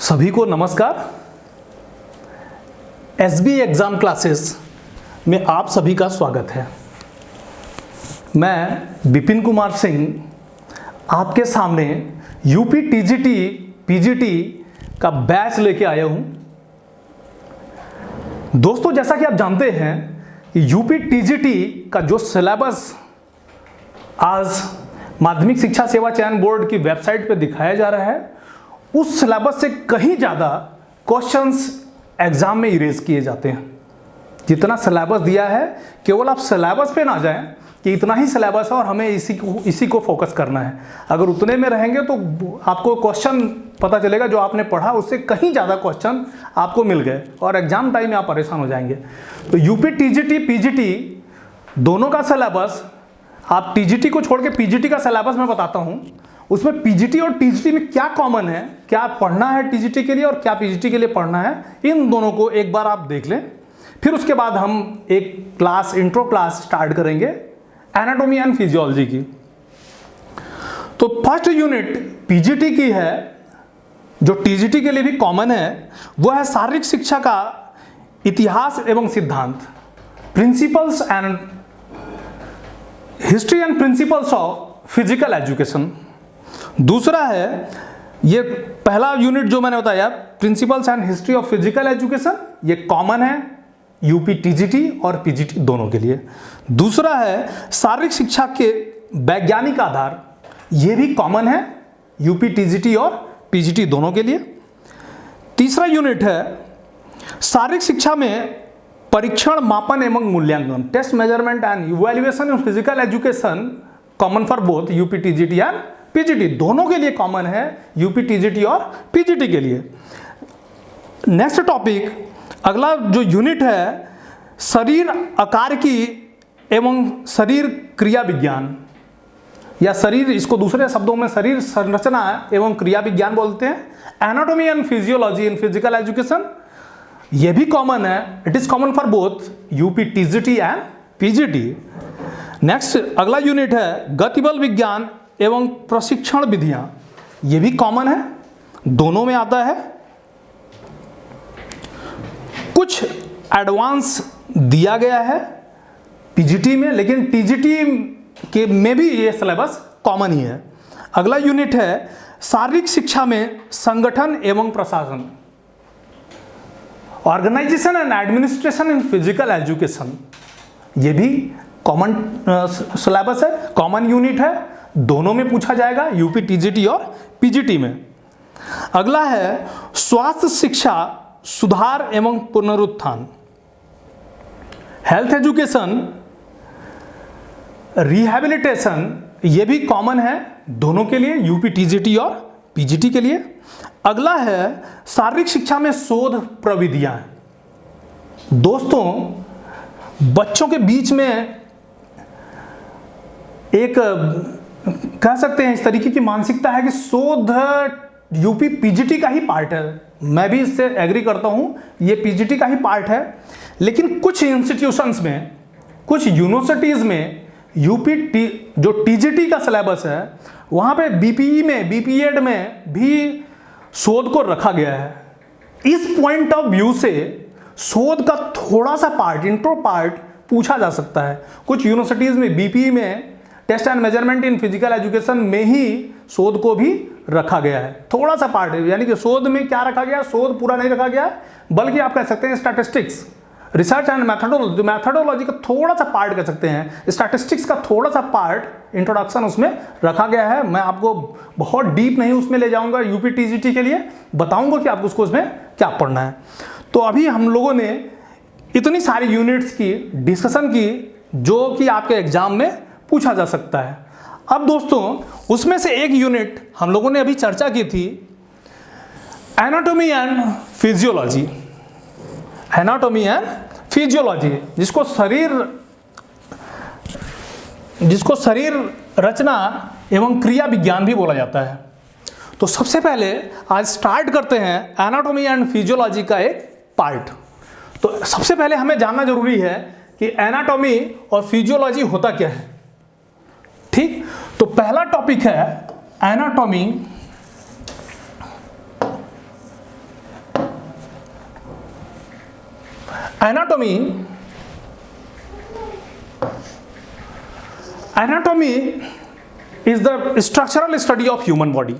सभी को नमस्कार। एसबी एग्ज़ाम क्लासेस में आप सभी का स्वागत है। मैं विपिन कुमार सिंह आपके सामने यूपी टीजीटी पीजीटी का बैच लेके आया हूं। दोस्तों, जैसा कि आप जानते हैं यूपी टीजीटी का जो सिलेबस आज माध्यमिक शिक्षा सेवा चयन बोर्ड की वेबसाइट पर दिखाया जा रहा है, उस सिलेबस से कहीं ज़्यादा क्वेश्चंस एग्जाम में इरेज किए जाते हैं। जितना सिलेबस दिया है, केवल आप सिलेबस पे ना जाएं कि इतना ही सिलेबस है और हमें इसी को फोकस करना है। अगर उतने में रहेंगे तो आपको क्वेश्चन पता चलेगा जो आपने पढ़ा उससे कहीं ज़्यादा क्वेश्चन आपको मिल गए और एग्जाम टाइम में आप परेशान हो जाएंगे। तो यूपी टीजीटी पीजीटी दोनों का सिलेबस, आप टीजीटी को छोड़ के पीजीटी का सिलेबस मैं बताता हूँ। उसमें पीजीटी और टीजीटी में क्या कॉमन है, क्या पढ़ना है टीजीटी के लिए और क्या पीजीटी के लिए पढ़ना है, इन दोनों को एक बार आप देख लें। फिर उसके बाद हम एक क्लास, इंट्रो क्लास स्टार्ट करेंगे एनाटॉमी एंड फिजियोलॉजी की। तो फर्स्ट यूनिट पीजीटी की है, जो टीजीटी के लिए भी कॉमन है, वो है शारीरिक शिक्षा का इतिहास एवं सिद्धांत, principles and history and principles of physical education. दूसरा है, ये पहला यूनिट जो मैंने बताया principles and history of physical education, ये कॉमन है यूपी टीजीटी और पीजीटी दोनों के लिए। दूसरा है शारीरिक शिक्षा के वैज्ञानिक आधार, ये भी कॉमन है यूपी टीजीटी और पीजीटी दोनों के लिए। तीसरा यूनिट है शारीरिक शिक्षा में परीक्षण, मापन एवं मूल्यांकन, test, measurement and evaluation in physical education, common for both UP TGT and PGT, दोनों के लिए कॉमन है यूपी टीजीटी और पीजीटी के लिए। नेक्स्ट टॉपिक, अगला जो यूनिट है शरीर आकार की एवं शरीर क्रिया विज्ञान, या शरीर, इसको दूसरे शब्दों में शरीर संरचना एवं क्रिया विज्ञान बोलते हैं, anatomy and physiology in physical education, यह भी कॉमन है, it is common for both UP TGT and PGT. Next अगला यूनिट है गति बल विज्ञान एवं प्रशिक्षण विधियां, यह भी कॉमन है, दोनों में आता है। कुछ एडवांस दिया गया है पीजीटी में, लेकिन टीजीटी के में भी ये सिलेबस कॉमन ही है। अगला यूनिट है शारीरिक शिक्षा में संगठन एवं प्रशासन, organisation and administration in physical education, ये भी कॉमन सिलेबस है, कॉमन यूनिट है, दोनों में पूछा जाएगा यूपी टीजीटी और पीजीटी में। अगला है स्वास्थ्य शिक्षा सुधार एवं पुनरुत्थान, हेल्थ एजुकेशन, रिहैबिलिटेशन, ये भी कॉमन है दोनों के लिए, यूपी टीजीटी और पीजीटी के लिए। अगला है शारीरिक शिक्षा में शोध प्रविधियां। दोस्तों, बच्चों के बीच में एक कह सकते हैं इस तरीके की मानसिकता है कि शोध यूपी पीजीटी का ही पार्ट है। मैं भी इससे एग्री करता हूं, ये पीजीटी का ही पार्ट है, लेकिन कुछ इंस्टीट्यूशंस में, कुछ यूनिवर्सिटीज में यूपी जो टीजीटी का सिलेबस है वहां पे बीपीई में, बीपीएड में भी शोध को रखा गया है। इस पॉइंट ऑफ व्यू से शोध का थोड़ा सा पार्ट, इंट्रो पार्ट पूछा जा सकता है। कुछ यूनिवर्सिटीज में बीपीई में test and measurement in physical education में ही शोध को भी रखा गया है, थोड़ा सा पार्ट है, यानी कि शोध में क्या रखा गया, शोध पूरा नहीं रखा गया, बल्कि आप कह सकते हैं स्टैटिस्टिक्स, रिसर्च एंड मैथडोलॉजी का थोड़ा सा पार्ट कह सकते हैं, स्टैटिस्टिक्स का थोड़ा सा पार्ट इंट्रोडक्शन उसमें रखा गया है। मैं आपको बहुत डीप नहीं उसमें ले जाऊंगा, यूपी टीजीटी के लिए बताऊंगा कि आपको उसको उसमें क्या पढ़ना है। तो अभी हम लोगों ने इतनी सारी यूनिट्स की डिस्कशन की जो कि आपके एग्जाम में पूछा जा सकता है। अब दोस्तों, उसमें से एक यूनिट हम लोगों ने अभी चर्चा की थी, anatomy and physiology, anatomy and physiology, जिसको शरीर रचना एवं क्रिया विज्ञान भी बोला जाता है। तो सबसे पहले आज स्टार्ट करते हैं एनाटॉमी एंड फिजियोलॉजी का एक पार्ट। तो सबसे पहले हमें जानना जरूरी है कि एनाटॉमी और फिजियोलॉजी होता क्या है। ठीक, तो पहला टॉपिक है anatomy anatomy is the structural study of human body.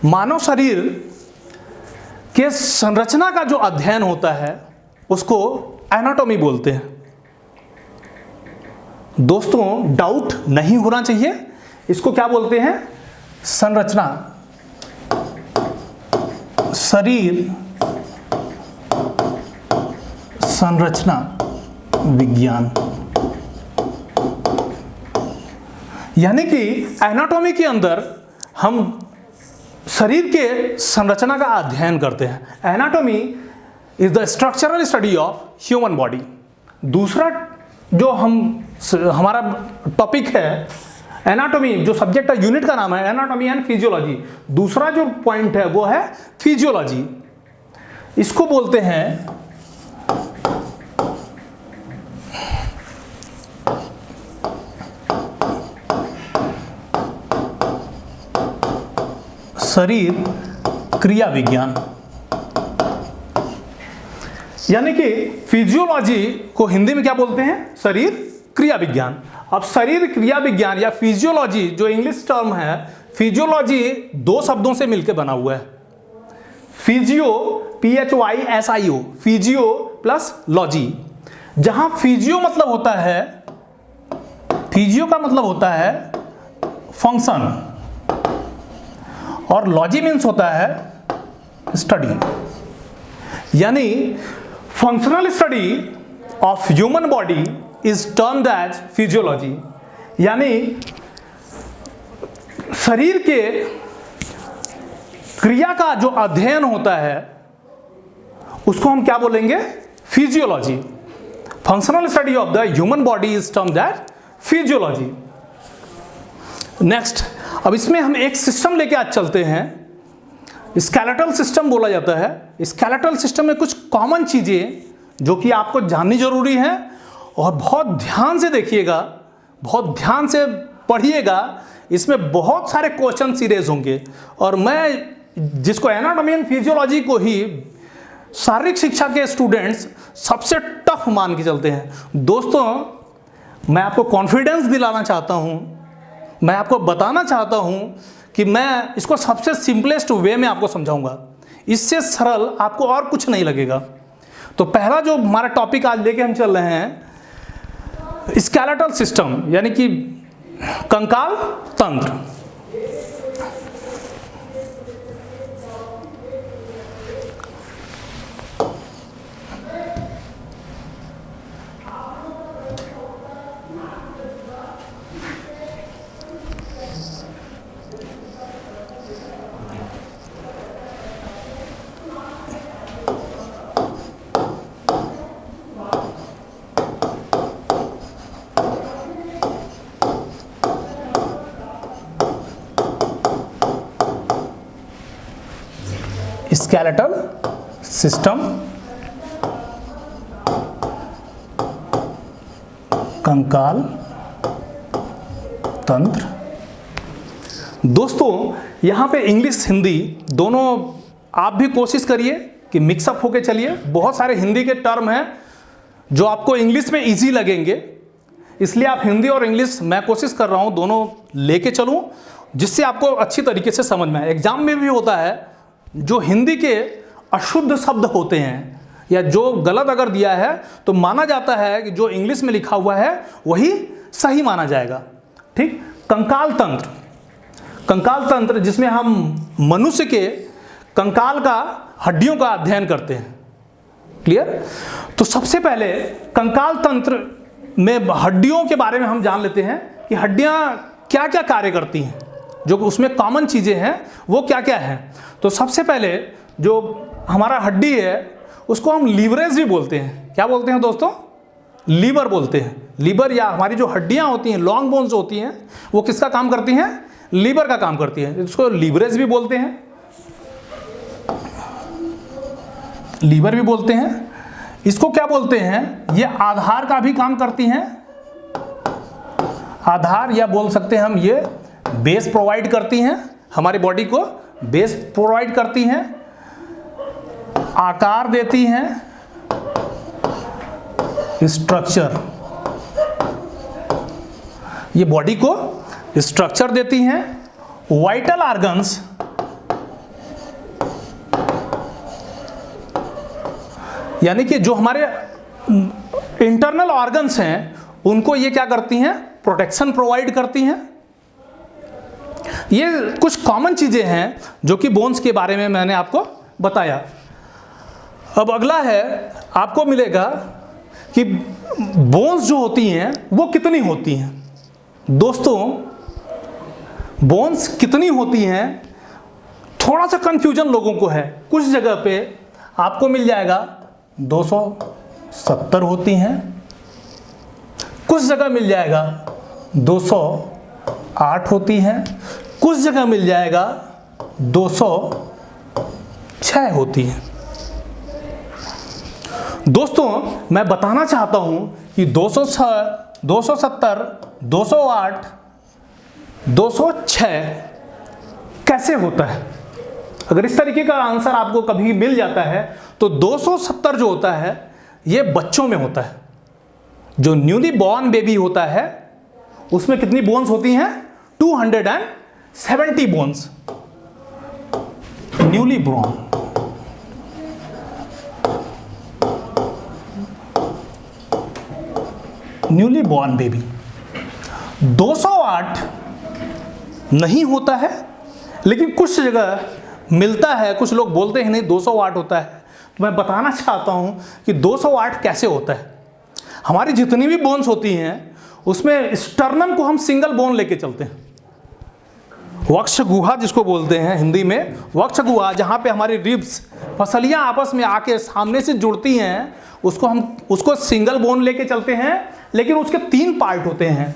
मानव शरीर के संरचना का जो अध्ययन होता है उसको एनाटॉमी बोलते हैं। दोस्तों, डाउट नहीं होना चाहिए, इसको क्या बोलते हैं? संरचना, शरीर संरचना विज्ञान। यानी कि एनाटॉमी के अंदर हम शरीर के संरचना का अध्ययन करते हैं। Anatomy is the structural study of human body. दूसरा जो हमारा टॉपिक है एनाटॉमी, जो सब्जेक्ट है, यूनिट का नाम है एनाटॉमी एंड फिजियोलॉजी। दूसरा जो पॉइंट है वो है फिजियोलॉजी। इसको बोलते हैं शरीर क्रिया विज्ञान। यानी कि फिजियोलॉजी को हिंदी में क्या बोलते हैं? शरीर क्रिया विज्ञान। अब शरीर क्रिया विज्ञान या फिजियोलॉजी जो इंग्लिश टर्म है, फिजियोलॉजी दो शब्दों से मिलकर बना हुआ है। Physio, PHYSIO, physio plus logy. जहां फिजियो मतलब होता है, फिजियो का मतलब होता है फंक्शन और लॉजी मीन्स होता है स्टडी। यानी functional study of human body is termed as physiology. यानी शरीर के क्रिया का जो अध्ययन होता है उसको हम क्या बोलेंगे? Physiology. Functional study of the human body is termed as physiology. Next, अब इसमें हम एक सिस्टम लेके आज चलते हैं, स्केलेटल सिस्टम बोला जाता है। स्केलेटल सिस्टम में कुछ कॉमन चीजें जो कि आपको जाननी जरूरी है और बहुत ध्यान से देखिएगा, बहुत ध्यान से पढ़िएगा। इसमें बहुत सारे क्वेश्चन सीरीज होंगे और मैं जिसको एनाटॉमी एंड फिजियोलॉजी को ही शारीरिक शिक्षा के स्टूडेंट्स सबसे टफ मान के चलते हैं। दोस्तों, मैं आपको कॉन्फिडेंस दिलाना चाहता हूं, मैं आपको बताना चाहता हूं कि मैं इसको सबसे सिंपलेस्ट वे में आपको समझाऊंगा। इससे सरल आपको और कुछ नहीं लगेगा। तो पहला जो हमारा टॉपिक आज लेके हम चल रहे हैं, स्केलेटल सिस्टम यानी कि कंकाल तंत्र। स्केलेटल सिस्टम, कंकाल तंत्र। दोस्तों, यहां पे इंग्लिश हिंदी दोनों आप भी कोशिश करिए कि मिक्सअप होके चलिए। बहुत सारे हिंदी के टर्म हैं जो आपको इंग्लिश में इजी लगेंगे, इसलिए आप हिंदी और इंग्लिश मैं कोशिश कर रहा हूं दोनों लेके चलूं जिससे आपको अच्छी तरीके से समझ में आए। एग्जाम में भी होता है जो हिंदी के अशुद्ध शब्द होते हैं या जो गलत अगर दिया है तो माना जाता है कि जो इंग्लिश में लिखा हुआ है वही सही माना जाएगा। ठीक। कंकाल तंत्र, कंकाल तंत्र जिसमें हम मनुष्य के कंकाल का, हड्डियों का अध्ययन करते हैं। क्लियर? तो सबसे पहले कंकाल तंत्र में हड्डियों के बारे में हम जान लेते हैं कि हड्डियां क्या क्या कार्य करती हैं, जो उसमें कॉमन चीजें हैं वो क्या क्या हैं। तो सबसे पहले जो हमारा हड्डी है उसको हम लीवरेज भी बोलते हैं। क्या बोलते हैं दोस्तों? लीवर बोलते हैं। लीवर या हमारी जो हड्डियां होती हैं, लॉन्ग बोन्स होती हैं, वो किसका काम करती हैं? लीवर का काम करती है। इसको लीवरेज भी बोलते हैं, लीवर भी बोलते हैं। इसको क्या बोलते हैं? ये आधार का भी काम करती हैं, आधार या बोल सकते हैं हम ये बेस प्रोवाइड करती हैं, हमारी बॉडी को बेस प्रोवाइड करती हैं, आकार देती हैं, स्ट्रक्चर, ये बॉडी को स्ट्रक्चर देती हैं। वाइटल ऑर्गन्स, यानी कि जो हमारे इंटरनल ऑर्गन्स हैं उनको ये क्या करती हैं, प्रोटेक्शन प्रोवाइड करती हैं। ये कुछ कॉमन चीजें हैं जो कि बोन्स के बारे में मैंने आपको बताया। अब अगला है, आपको मिलेगा कि बोन्स जो होती हैं वो कितनी होती हैं। दोस्तों बोन्स कितनी होती हैं, थोड़ा सा कंफ्यूजन लोगों को है। कुछ जगह पे आपको मिल जाएगा 270 होती हैं, कुछ जगह मिल जाएगा 208 होती हैं, कुछ जगह मिल जाएगा 206 होती हैं। दोस्तों मैं बताना चाहता हूं कि 206, 270, 208, 206 कैसे होता है। अगर इस तरीके का आंसर आपको कभी मिल जाता है तो 270 जो होता है ये बच्चों में होता है। जो न्यूली बॉर्न बेबी होता है उसमें कितनी बोन्स होती हैं, 270 bones newly born. Newly born baby. 208 नहीं होता है, लेकिन कुछ जगह मिलता है। कुछ लोग बोलते हैं नहीं 208 होता है। तो मैं बताना चाहता हूं कि 208 कैसे होता है। हमारी जितनी भी बोन्स होती हैं उसमें स्टर्नम को हम सिंगल बोन लेके चलते हैं। वक्ष गुहा जिसको बोलते हैं हिंदी में, वक्ष गुहा, जहां पे हमारी रिब्स, फसलियां आपस में आके सामने से जुड़ती हैं, उसको सिंगल बोन लेके चलते हैं। लेकिन उसके 3 पार्ट होते हैं।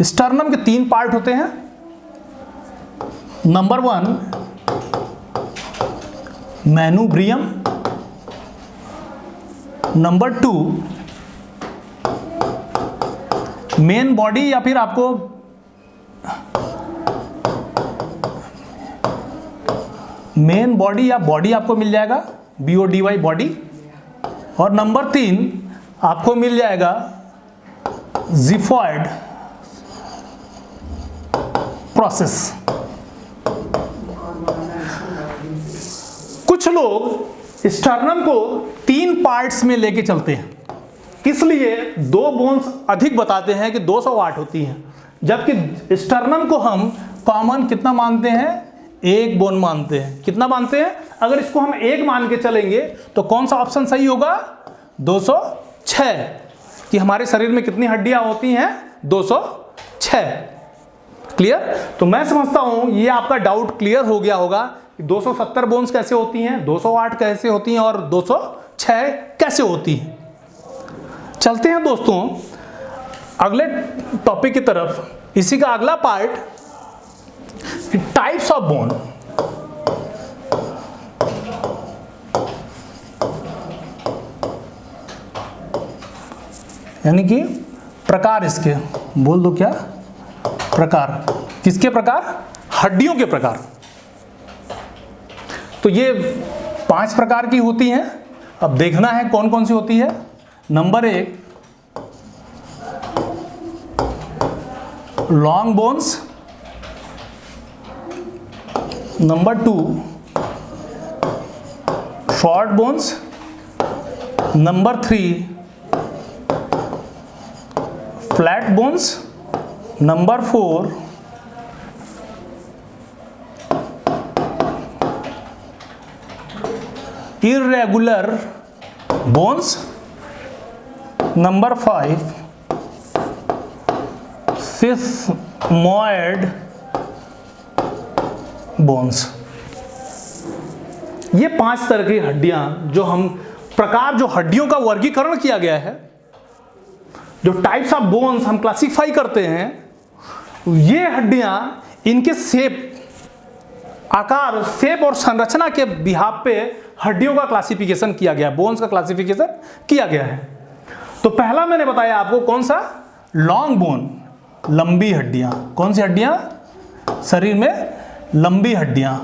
स्टर्नम के 3 पार्ट होते हैं। Number 1 manubrium, number 2 main body, या फिर आपको मेन बॉडी या बॉडी आपको मिल जाएगा BODY बॉडी, और नंबर 3 आपको मिल जाएगा जिफॉइड प्रोसेस। कुछ लोग स्टर्नम को 3 पार्ट्स में लेके चलते हैं, इसलिए 2 बोन्स अधिक बताते हैं कि 208 होती हैं, जबकि स्टर्नम को हम कॉमन कितना मानते हैं, 1 बोन मानते हैं। कितना मानते हैं? अगर इसको हम 1 मान के चलेंगे तो कौन सा ऑप्शन सही होगा, 206, कि हमारे शरीर में कितनी हड्डियां होती हैं, 206। क्लियर? तो मैं समझता हूं ये आपका डाउट क्लियर हो गया होगा कि 270 बोन्स कैसे होती हैं, 208 कैसे होती हैं और 206 कैसे होती हैं। चलते हैं दोस्तों अगले टॉपिक की तरफ। इसी का अगला पार्ट, टाइप्स ऑफ बोन। यानी कि प्रकार, इसके बोल दो क्या, प्रकार। किसके प्रकार? हड्डियों के प्रकार। तो ये 5 प्रकार की होती हैं। अब देखना है कौन कौन सी होती है। Number 1 long bones, number 2 short bones, number 3 flat bones, number 4 irregular bones, number 5 sesamoid bones. ये 5 तरह की हड्डियां जो हम प्रकार, जो हड्डियों का वर्गीकरण किया गया है, जो टाइप्स ऑफ बोन्स हम क्लासिफाई करते हैं, ये हड्डियां इनके शेप, आकार, शेप और संरचना के बिहाफ पे हड्डियों का क्लासिफिकेशन किया गया है, बोन्स का क्लासिफिकेशन किया गया है। तो पहला मैंने बताया आपको कौन सा, लॉन्ग बोन, लंबी हड्डियां। कौन सी हड्डियां? शरीर में लंबी हड्डियां।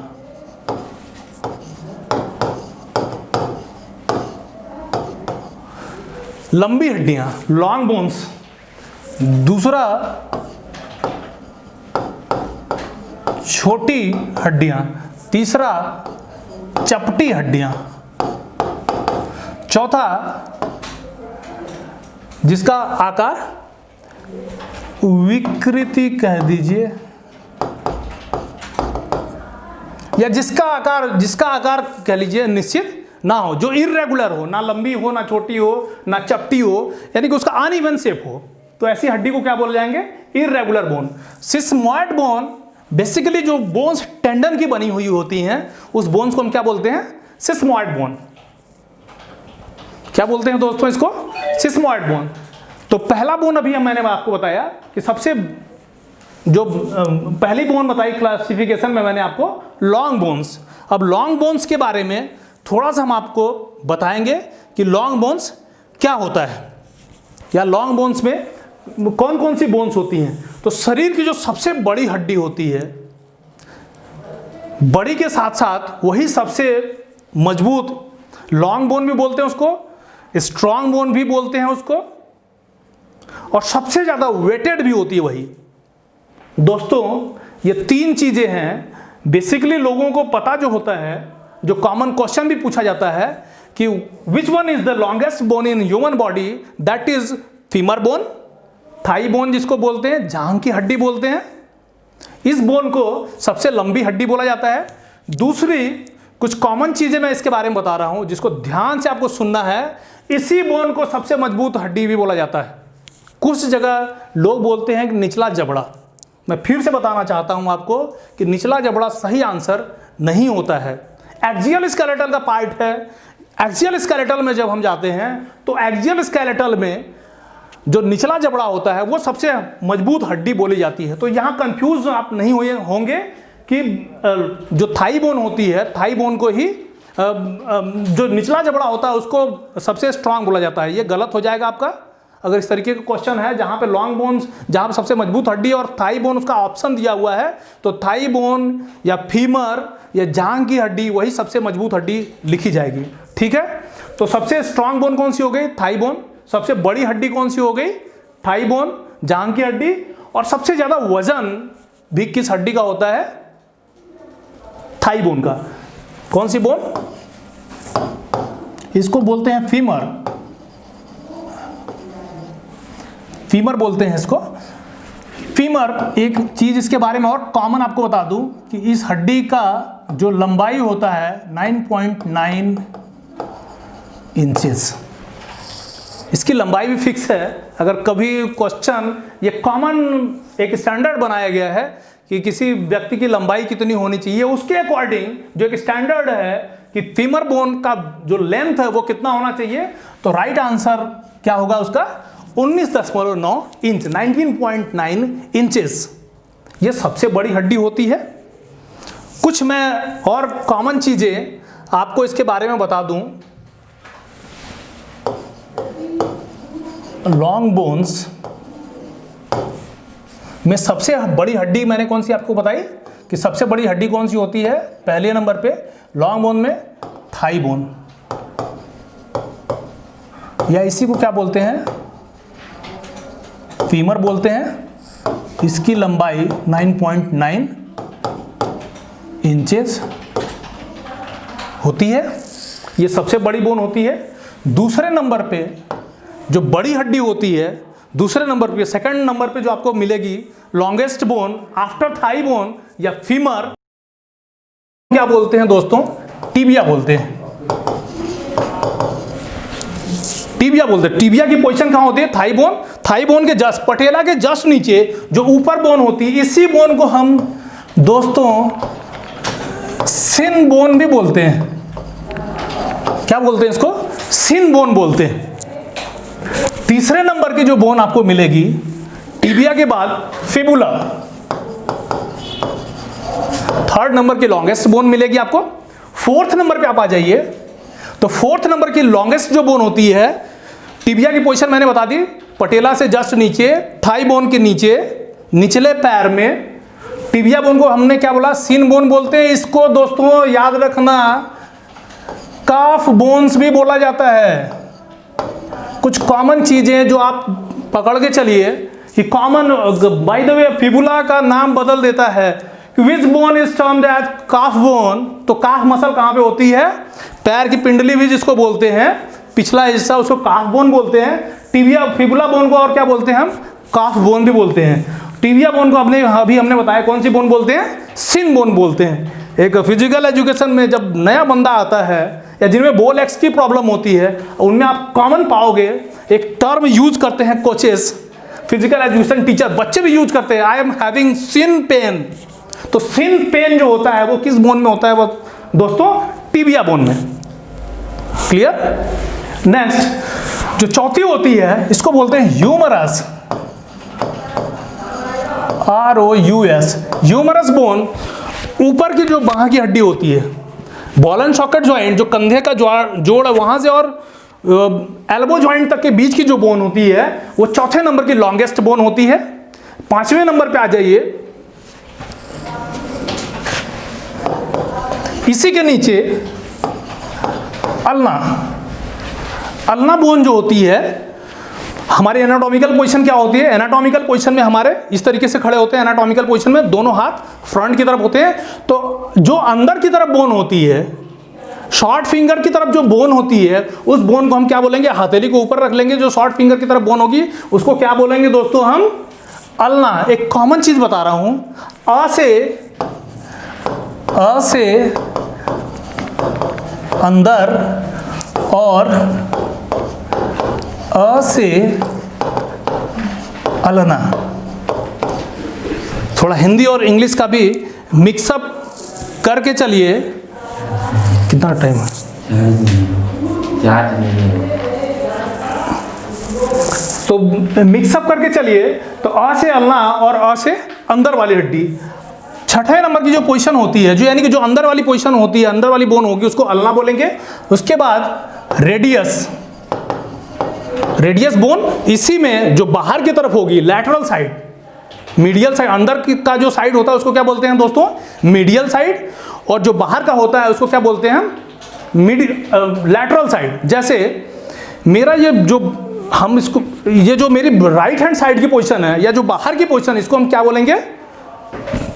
लंबी हड्डियां, लॉन्ग बोन्स। दूसरा छोटी हड्डियां। तीसरा चपटी हड्डियां। चौथा जिसका आकार विकृति कह दीजिए, या जिसका आकार कह लीजिए निश्चित ना हो, जो इर्रेगुलर हो, ना लंबी हो, ना छोटी हो, ना चपटी हो, यानी कि उसका अनइवन शेप हो, तो ऐसी हड्डी को क्या बोले जाएंगे? Irregular bone. Sesamoid bone basically जो बोन्स टेंडन की बनी हुई होती हैं, उस बोन्स को हम क्या बोलते हैं? Sesamoid bone. क्या बोलते हैं दोस्तों इसको? Sesamoid bone. तो पहला बोन अभी मैंने आपको बताया कि सबसे जो पहली बोन बताई क्लासिफिकेशन में मैंने आपको, लॉन्ग बोन्स। अब लॉन्ग बोन्स के बारे में थोड़ा सा हम आपको बताएंगे कि लॉन्ग बोन्स क्या होता है, या लॉन्ग बोन्स में कौन कौन सी बोन्स होती हैं। तो शरीर की जो सबसे बड़ी हड्डी होती है, बड़ी के साथ साथ वही सबसे मजबूत, लॉन्ग बोन भी बोलते हैं उसको, स्ट्रॉन्ग बोन भी बोलते हैं उसको, और सबसे ज्यादा वेटेड भी होती है वही। दोस्तों ये तीन चीजें हैं बेसिकली लोगों को पता जो होता है, जो कॉमन क्वेश्चन भी पूछा जाता है कि which one is the longest bone in human body, that is femur bone, thigh bone जिसको बोलते हैं, जांघ की हड्डी बोलते हैं। इस बोन को सबसे लंबी हड्डी बोला जाता है। दूसरी कुछ कॉमन चीजें मैं इसके बारे में बता रहा हूं जिसको ध्यान से आपको सुनना है। इसी बोन को सबसे मजबूत हड्डी भी बोला जाता है। कुछ जगह लोग बोलते हैं कि निचला जबड़ा। मैं फिर से बताना चाहता हूं आपको कि निचला जबड़ा सही आंसर नहीं होता है, एक्सियल स्केलेटल का पार्ट है। एक्सियल स्केलेटल में जब हम जाते हैं तो एक्सियल स्केलेटल में जो निचला जबड़ा होता है वो सबसे मजबूत हड्डी बोली जाती है। तो यहाँ कंफ्यूज आप नहीं हुए होंगे कि जो थाई बोन होती है, थाई बोन को ही जो निचला जबड़ा होता है उसको सबसे स्ट्रांग बोला जाता है। ये गलत हो जाएगा आपका अगर इस तरीके का क्वेश्चन है जहाँ पे लॉन्ग बोन्स, जहाँ पे सबसे मजबूत हड्डी और थाई बोन उसका ऑप्शन दिया हुआ है, तो थाई बोन या फीमर या जांघ की हड्डी वही सबसे मजबूत हड्डी लिखी जाएगी। ठीक है, तो सबसे स्ट्रांग बोन कौन सी हो गई? Thigh bone. सबसे बड़ी हड्डी कौन सी हो गई? थाई बोन, जांघ की हड्डी। और सबसे ज्यादा वजन भी किस हड्डी का होता है? थाई बोन का। कौन सी बोन? इसको बोलते हैं फीमर। फीमर बोलते हैं इसको। फीमर, एक चीज इसके बारे में और कॉमन आपको बता दूं कि इस हड्डी का जो लंबाई होता है 9.9 इंचेस। इसकी लंबाई भी फिक्स है। अगर कभी क्वेश्चन, ये कॉमन एक स्टैंडर्ड बनाया गया है कि किसी व्यक्ति की लंबाई कितनी होनी चाहिए, उसके अकॉर्डिंग जो एक स्टैंडर्ड है कि फीमर बोन का जो लेंथ है वो कितना होना चाहिए, तो राइट आंसर क्या होगा उसका? 19.9 इंच, 19.9 इंचेस। ये सबसे बड़ी हड्डी होती है। कुछ मैं और कॉमन चीजें आपको इसके बारे में बता दूं। लॉन्ग बोन्स में सबसे बड़ी हड्डी मैंने कौन सी आपको बताई कि सबसे बड़ी हड्डी कौन सी होती है? पहले नंबर पे लॉन्ग बोन में थाई बोन, या इसी को क्या बोलते हैं? फीमर बोलते हैं। इसकी लंबाई 9.9 इंचेस होती है। ये सबसे बड़ी बोन होती है। दूसरे नंबर पे जो बड़ी हड्डी होती है, दूसरे नंबर पे, सेकंड नंबर पे जो आपको मिलेगी longest bone after thigh bone या फीमर, क्या बोलते हैं दोस्तों? टिबिया बोलते हैं। टिबिया बोलते हैं। टिबिया की पोजीशन कहां होती है? Thigh bone. थाई बोन के जस्ट, पटेला के जस्ट नीचे जो ऊपर बोन होती है, इसी बोन को हम दोस्तों सिन बोन भी बोलते हैं। क्या बोलते हैं इसको? सिन बोन बोलते हैं। तीसरे नंबर की जो बोन आपको मिलेगी टिबिया के बाद फिबुला। थर्ड नंबर की लॉन्गेस्ट बोन मिलेगी आपको। फोर्थ नंबर पे आप आ जाइए तो फोर्थ नंबर की लॉन्गेस्ट जो बोन होती है, टिबिया की पोजीशन मैंने बता दी, पटेला से जस्ट नीचे, थाई बोन के नीचे, निचले पैर में। टिबिया बोन को हमने क्या बोला? सिन बोन बोलते हैं। इसको दोस्तों याद रखना काफ बोन्स भी बोला जाता है। कुछ कॉमन चीजें जो आप पकड़ के चलिए कि common, by the way fibula का नाम बदल देता है। Which bone is termed as calf bone, तो काफ मसल कहाँ पे होती है? पैर की पिंडली भी जिसको बोलते हैं, पिछला हिस्सा, उसको काफ बोन बोलते हैं। टिबिया फिबुला बोन को और क्या बोलते हैं हम? काफ बोन भी बोलते हैं। टिबिया बोन को अभी हमने बताया कौन सी बोन बोलते हैं? सिन बोन बोलते हैं। एक फिजिकल एजुकेशन में जब नया बंदा आता है या जिनमें बोल एक्स की प्रॉब्लम होती है, उनमें आप कॉमन पाओगे एक टर्म यूज करते हैं कोचेस, फिजिकल एजुकेशन टीचर, बच्चे भी यूज करते हैं, I am having shin pain. तो सिन पेन जो होता है वो किस बोन में होता है? वो दोस्तों टिबिया बोन में। क्लियर? नेक्स्ट जो चौथी होती है इसको बोलते हैं ह्यूमरस, ROUS। ह्यूमरस बोन ऊपर की जो बाह की हड्डी होती है, बॉल एंड सॉकेट जॉइंट, जो कंधे का जोड़ है वहां से और एल्बो जॉइंट तक के बीच की जो बोन होती है वो चौथे नंबर की लॉन्गेस्ट बोन होती है। 5वें नंबर पे आ जाइए, इसी के नीचे अल्ना बोन जो होती है, हमारी एनाटॉमिकल पोजीशन क्या होती है? एनाटॉमिकल पोजीशन में हमारे इस तरीके से खड़े होते हैं। एनाटॉमिकल पोजीशन में दोनों हाथ फ्रंट की तरफ होते हैं। तो जो अंदर की तरफ बोन होती है, शॉर्ट फिंगर की तरफ जो बोन होती है, उस बोन को हम क्या बोलेंगे? हथेली को ऊपर रख लेंगे। जो शॉर्ट फिंगर की तरफ बोन होगी उसको क्या बोलेंगे दोस्तों? हम अल्ना। एक कॉमन चीज बता रहा हूं, अ से अंदर और अ से अल्ना। थोड़ा हिंदी और इंग्लिश का भी मिक्सअप करके चलिए। कितना टाइम है? तो मिक्सअप करके चलिए। तो अ से अल्ना और अ से अंदर वाली हड्डी। छठे नंबर की जो पोजीशन होती है, जो यानी कि जो अंदर वाली पोजीशन होती है, अंदर वाली बोन होगी, उसको अल्ना बोलेंगे। उसके बाद रेडियस बोन, इसी में जो बाहर की तरफ होगी, लैटरल साइड, मीडियल साइड, अंदर का जो साइड होता है उसको क्या बोलते हैं दोस्तों? Medial side. और जो बाहर का होता है उसको क्या बोलते हैं? Lateral side. जैसे मेरा ये जो मेरी राइट हैंड साइड की पोजीशन है या जो बाहर की पोजीशन, इसको हम क्या बोलेंगे?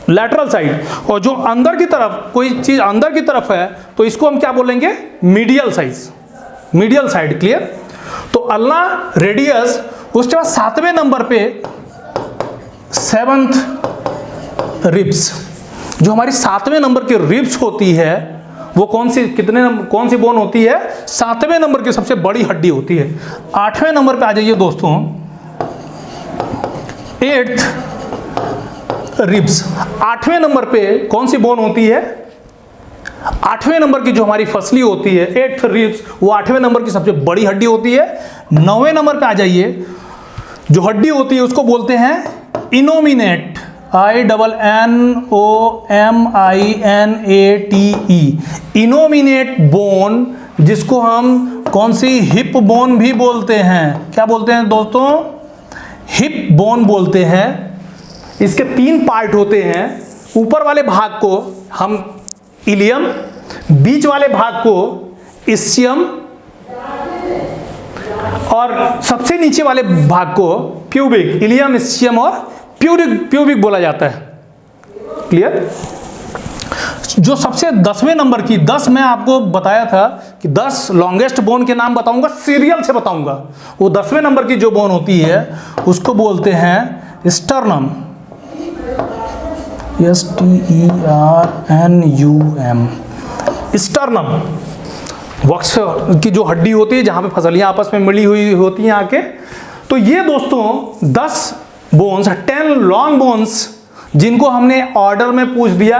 Lateral side. और जो अंदर की तरफ, कोई चीज अंदर की तरफ है तो इसको हम क्या बोलेंगे? Medial side. क्लियर? तो अल्ना, रेडियस। उसके बाद 7वें नंबर पे 7th रिब्स। जो हमारी 7वें नंबर की रिब्स होती है वो कौन सी बोन होती है? 7वें नंबर की सबसे बड़ी हड्डी होती है। 8वें नंबर पे आ जाइए दोस्तों, 8th रिब्स। 8वें नंबर पे कौन सी बोन होती है? 8वें नंबर की जो हमारी फसली होती है, 8th रिब्स, वो 8वें नंबर की सबसे बड़ी हड्डी होती है। 9वें नंबर पे आ जाइए, जो हड्डी होती है उसको बोलते हैं इनोमिनेट, INOMINATE। इनोमिनेट बोन, जिसको हम कौन सी? हिप बोन भी बोलते हैं। क्या बोलते हैं दोस्तों? हिप बोन बोलते हैं। इसके 3 पार्ट होते हैं। ऊपर वाले भाग को हम इलियम, बीच वाले भाग को इस्चियम और सबसे नीचे वाले भाग को प्यूबिक। इलियम, इस्चियम और प्यूबिक बोला जाता है। क्लियर? जो सबसे 10वें नंबर की 10 मैं आपको बताया था कि 10 लॉन्गेस्ट बोन के नाम बताऊंगा, सीरियल से बताऊंगा। वो 10वें नंबर की जो बोन होती है उसको बोलते हैं स्टर्नम, STERNUM। स्टर्नम वक्ष की जो हड्डी होती है जहां पे फसलियां आपस में मिली हुई होती हैं आके। तो ये दोस्तों 10 बोन्स, 10 लॉन्ग बोन्स, जिनको हमने ऑर्डर में पूछ दिया।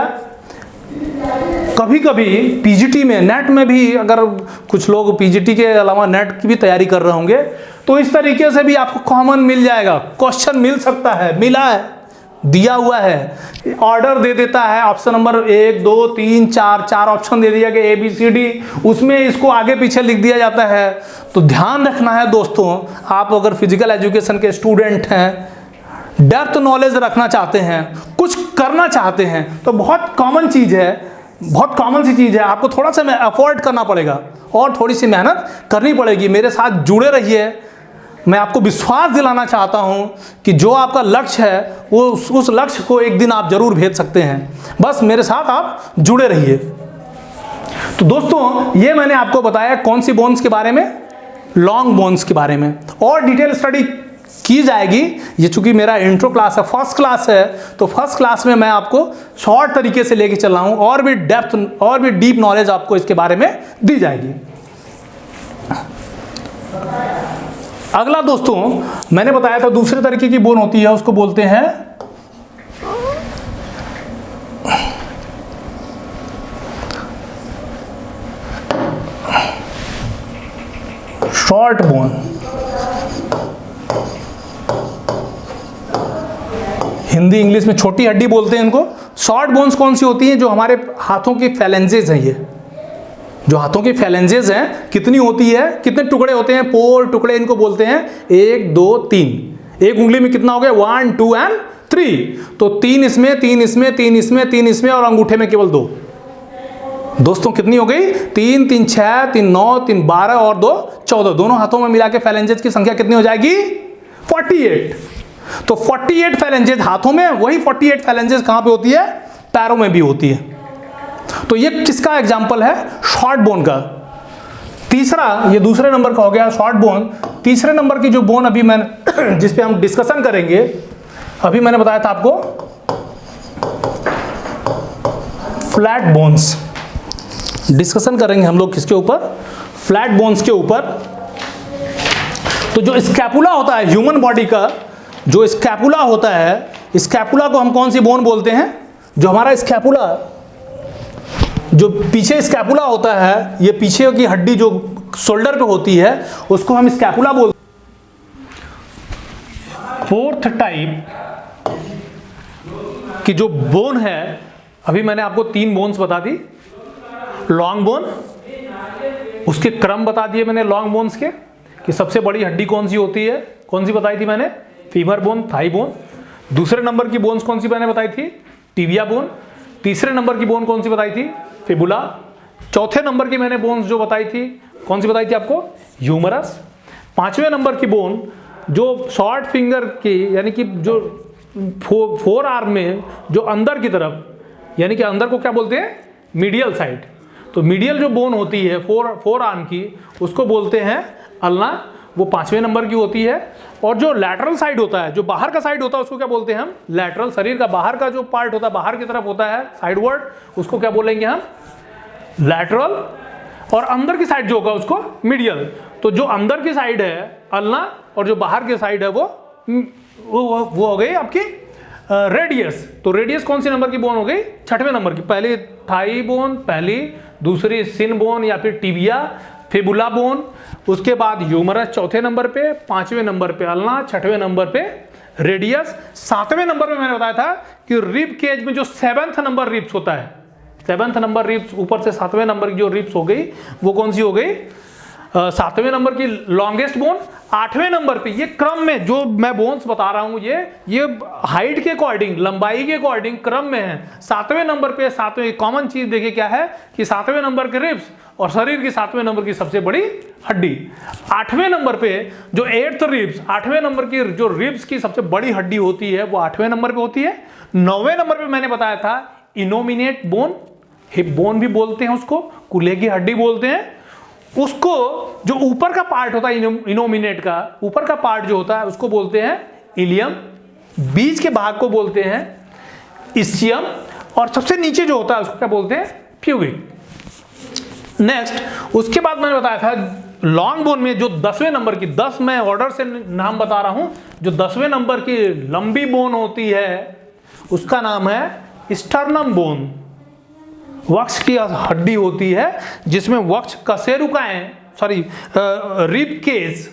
कभी कभी पीजीटी में, नेट में भी, अगर कुछ लोग पीजीटी के अलावा नेट की भी तैयारी कर रहे होंगे तो इस तरीके से भी आपको कॉमन मिल जाएगा, क्वेश्चन मिल सकता है, मिला है, दिया हुआ है, ऑर्डर दे देता है। ऑप्शन नंबर 1 2 3 4 ऑप्शन दे दिया कि ABCD, उसमें इसको आगे पीछे लिख दिया जाता है। तो ध्यान रखना है दोस्तों, आप अगर फिजिकल एजुकेशन के स्टूडेंट हैं, डेप्थ नॉलेज रखना चाहते हैं, कुछ करना चाहते हैं, तो बहुत कॉमन चीज़ है, बहुत कॉमन सी चीज़ है। आपको थोड़ा सा एफर्ट करना पड़ेगा और थोड़ी सी मेहनत करनी पड़ेगी। मेरे साथ जुड़े रहिए, मैं आपको विश्वास दिलाना चाहता हूं कि जो आपका लक्ष्य है वो उस लक्ष्य को एक दिन आप जरूर भेज सकते हैं। बस मेरे साथ आप जुड़े रहिए। तो दोस्तों, ये मैंने आपको बताया कौन सी बोन्स के बारे में, लॉन्ग बोन्स के बारे में। और डिटेल स्टडी की जाएगी। ये चूंकि मेरा इंट्रो क्लास है, फर्स्ट क्लास है, तो फर्स्ट क्लास में मैं आपको शॉर्ट तरीके से लेके चल रहा हूं, और भी डेप्थ और भी डीप नॉलेज आपको इसके बारे में दी जाएगी। अगला दोस्तों, मैंने बताया था दूसरे तरीके की बोन होती है, उसको बोलते हैं शॉर्ट बोन। हिंदी इंग्लिश में छोटी हड्डी बोलते हैं इनको। शॉर्ट बोन्स कौन सी होती हैं? जो हमारे हाथों की फैलेंजेस हैं, ये जो हाथों की फैलेंजेस हैं, कितनी होती है, कितने टुकड़े होते हैं? 4 टुकड़े इनको बोलते हैं। 1 2 3। एक उंगली में कितना हो गया? 1 2 एंड 3। तो 3 इसमें, 3 इसमें, 3 इसमें, 3 इसमें, और अंगूठे में केवल 2। दोस्तों कितनी हो गई? 3 3 6, 3 9, 3 12 और 2 14। दोनों हाथों में मिला के फैलेंजेस की संख्या कितनी हो जाएगी? 48। तो 48 फैलेंजेस हाथों में, वही 48 फैलेंजेस कहां पे होती है? पैरों में भी होती है। तो ये किसका एग्जाम्पल है? शॉर्ट बोन का। तीसरा, ये दूसरे नंबर का हो गया शॉर्ट बोन। तीसरे नंबर की जो बोन अभी मैंने जिस पे हम डिस्कशन करेंगे, अभी मैंने बताया था आपको फ्लैट बोन्स। डिस्कशन करेंगे हम लोग किसके ऊपर? फ्लैट बोन्स के ऊपर। तो जो स्कैपुला होता है ह्यूमन बॉडी का, जो स्कैपुला होता है, स्कैपुला को हम कौन सी बोन बोलते हैं? जो हमारा स्कैपुला, जो पीछे स्कैपुला होता है, ये पीछे की हड्डी जो शोल्डर पे होती है, उसको हम स्कैपुला बोलते हैं। फोर्थ टाइप की जो बोन है, अभी मैंने आपको 3 बोन्स बता दी। लॉन्ग बोन, उसके क्रम बता दिए मैंने लॉन्ग बोन्स के, कि सबसे बड़ी हड्डी कौन सी होती है, कौन सी बताई थी मैंने? Femur bone, thigh bone. दूसरे नंबर की बोन्स कौन सी मैंने बताई थी? Tibia bone. तीसरे नंबर की बोन कौन सी बताई थी? फिबुला। चौथे नंबर की मैंने बोन्स जो बताई थी, कौन सी बताई थी आपको? ह्यूमरस। 5वें नंबर की बोन जो शॉर्ट फिंगर की, यानी कि जो 4 आर्म में जो अंदर की तरफ, यानी कि अंदर को क्या बोलते हैं? Medial side. तो मीडियल जो बोन होती है 4 आर्म की, उसको बोलते हैं अल्ना, वो 5वें नंबर की होती है। और जो लैटरल साइड होता है, जो बाहर का साइड होता है, उसको क्या बोलते हैं हम? लैटरल। शरीर का बाहर का जो पार्ट होता है, बाहर की तरफ होता है, साइडवर्ड, उसको क्या बोलेंगे हम? लैटरल। और अंदर की साइड जो होगा उसको मीडियल। तो जो अंदर की साइड है अल्ना, और जो बाहर की साइड है वो हो गई आपकी रेडियस। तो रेडियस कौन सी नंबर की बोन हो गई? 6वें नंबर की। पहली थाई बोन, पहली, दूसरी सिन बोन या फिर टिबिया, फिबुला बोन, उसके बाद ह्यूमरस 4थे नंबर पे, 5वें नंबर पे अल्ना, 6वें नंबर पे रेडियस। 7वें नंबर पे मैंने बताया था कि रिब केज में जो 7th नंबर रिब्स होता है, 7th नंबर रिब्स, ऊपर से 7वें नंबर की जो रिब्स हो गई, वो कौन सी हो गई? 7वें नंबर की लॉन्गेस्ट बोन। 8वें नंबर पे, ये क्रम में जो मैं बोन्स बता रहा हूं, ये हाइट के अकॉर्डिंग, लंबाई के अकॉर्डिंग क्रम में है। 7वें नंबर पे, 7वें कॉमन चीज देखिए क्या है कि 7वें नंबर के रिब्स और शरीर की 7वें नंबर की सबसे बड़ी हड्डी। 8वें नंबर पे जो 8th रिब्स, 8वें नंबर की जो रिब्स की सबसे बड़ी हड्डी होती है, वो 8वें नंबर पे होती है। 9वें नंबर पे मैंने बताया था इनोमिनेट बोन, हिप बोन भी बोलते हैं उसको, कूल्हे की हड्डी बोलते हैं उसको। जो ऊपर का पार्ट होता है इनोमिनेट का, ऊपर का पार्ट जो होता है उसको बोलते हैं इलियम। बीच के भाग को बोलते हैं इस्चियम, और सबसे नीचे जो होता है उसको क्या बोलते हैं? प्यूबिक। नेक्स्ट, उसके बाद मैंने बताया था लॉन्ग बोन में जो 10वें नंबर की, 10 मैं ऑर्डर से नाम बता रहा हूं, जो 10वें नंबर की लंबी बोन होती है उसका नाम है स्टर्नम बोन। वक्ष की हड्डी होती है जिसमें वक्ष कशेरुकाएं, सॉरी रिब केज,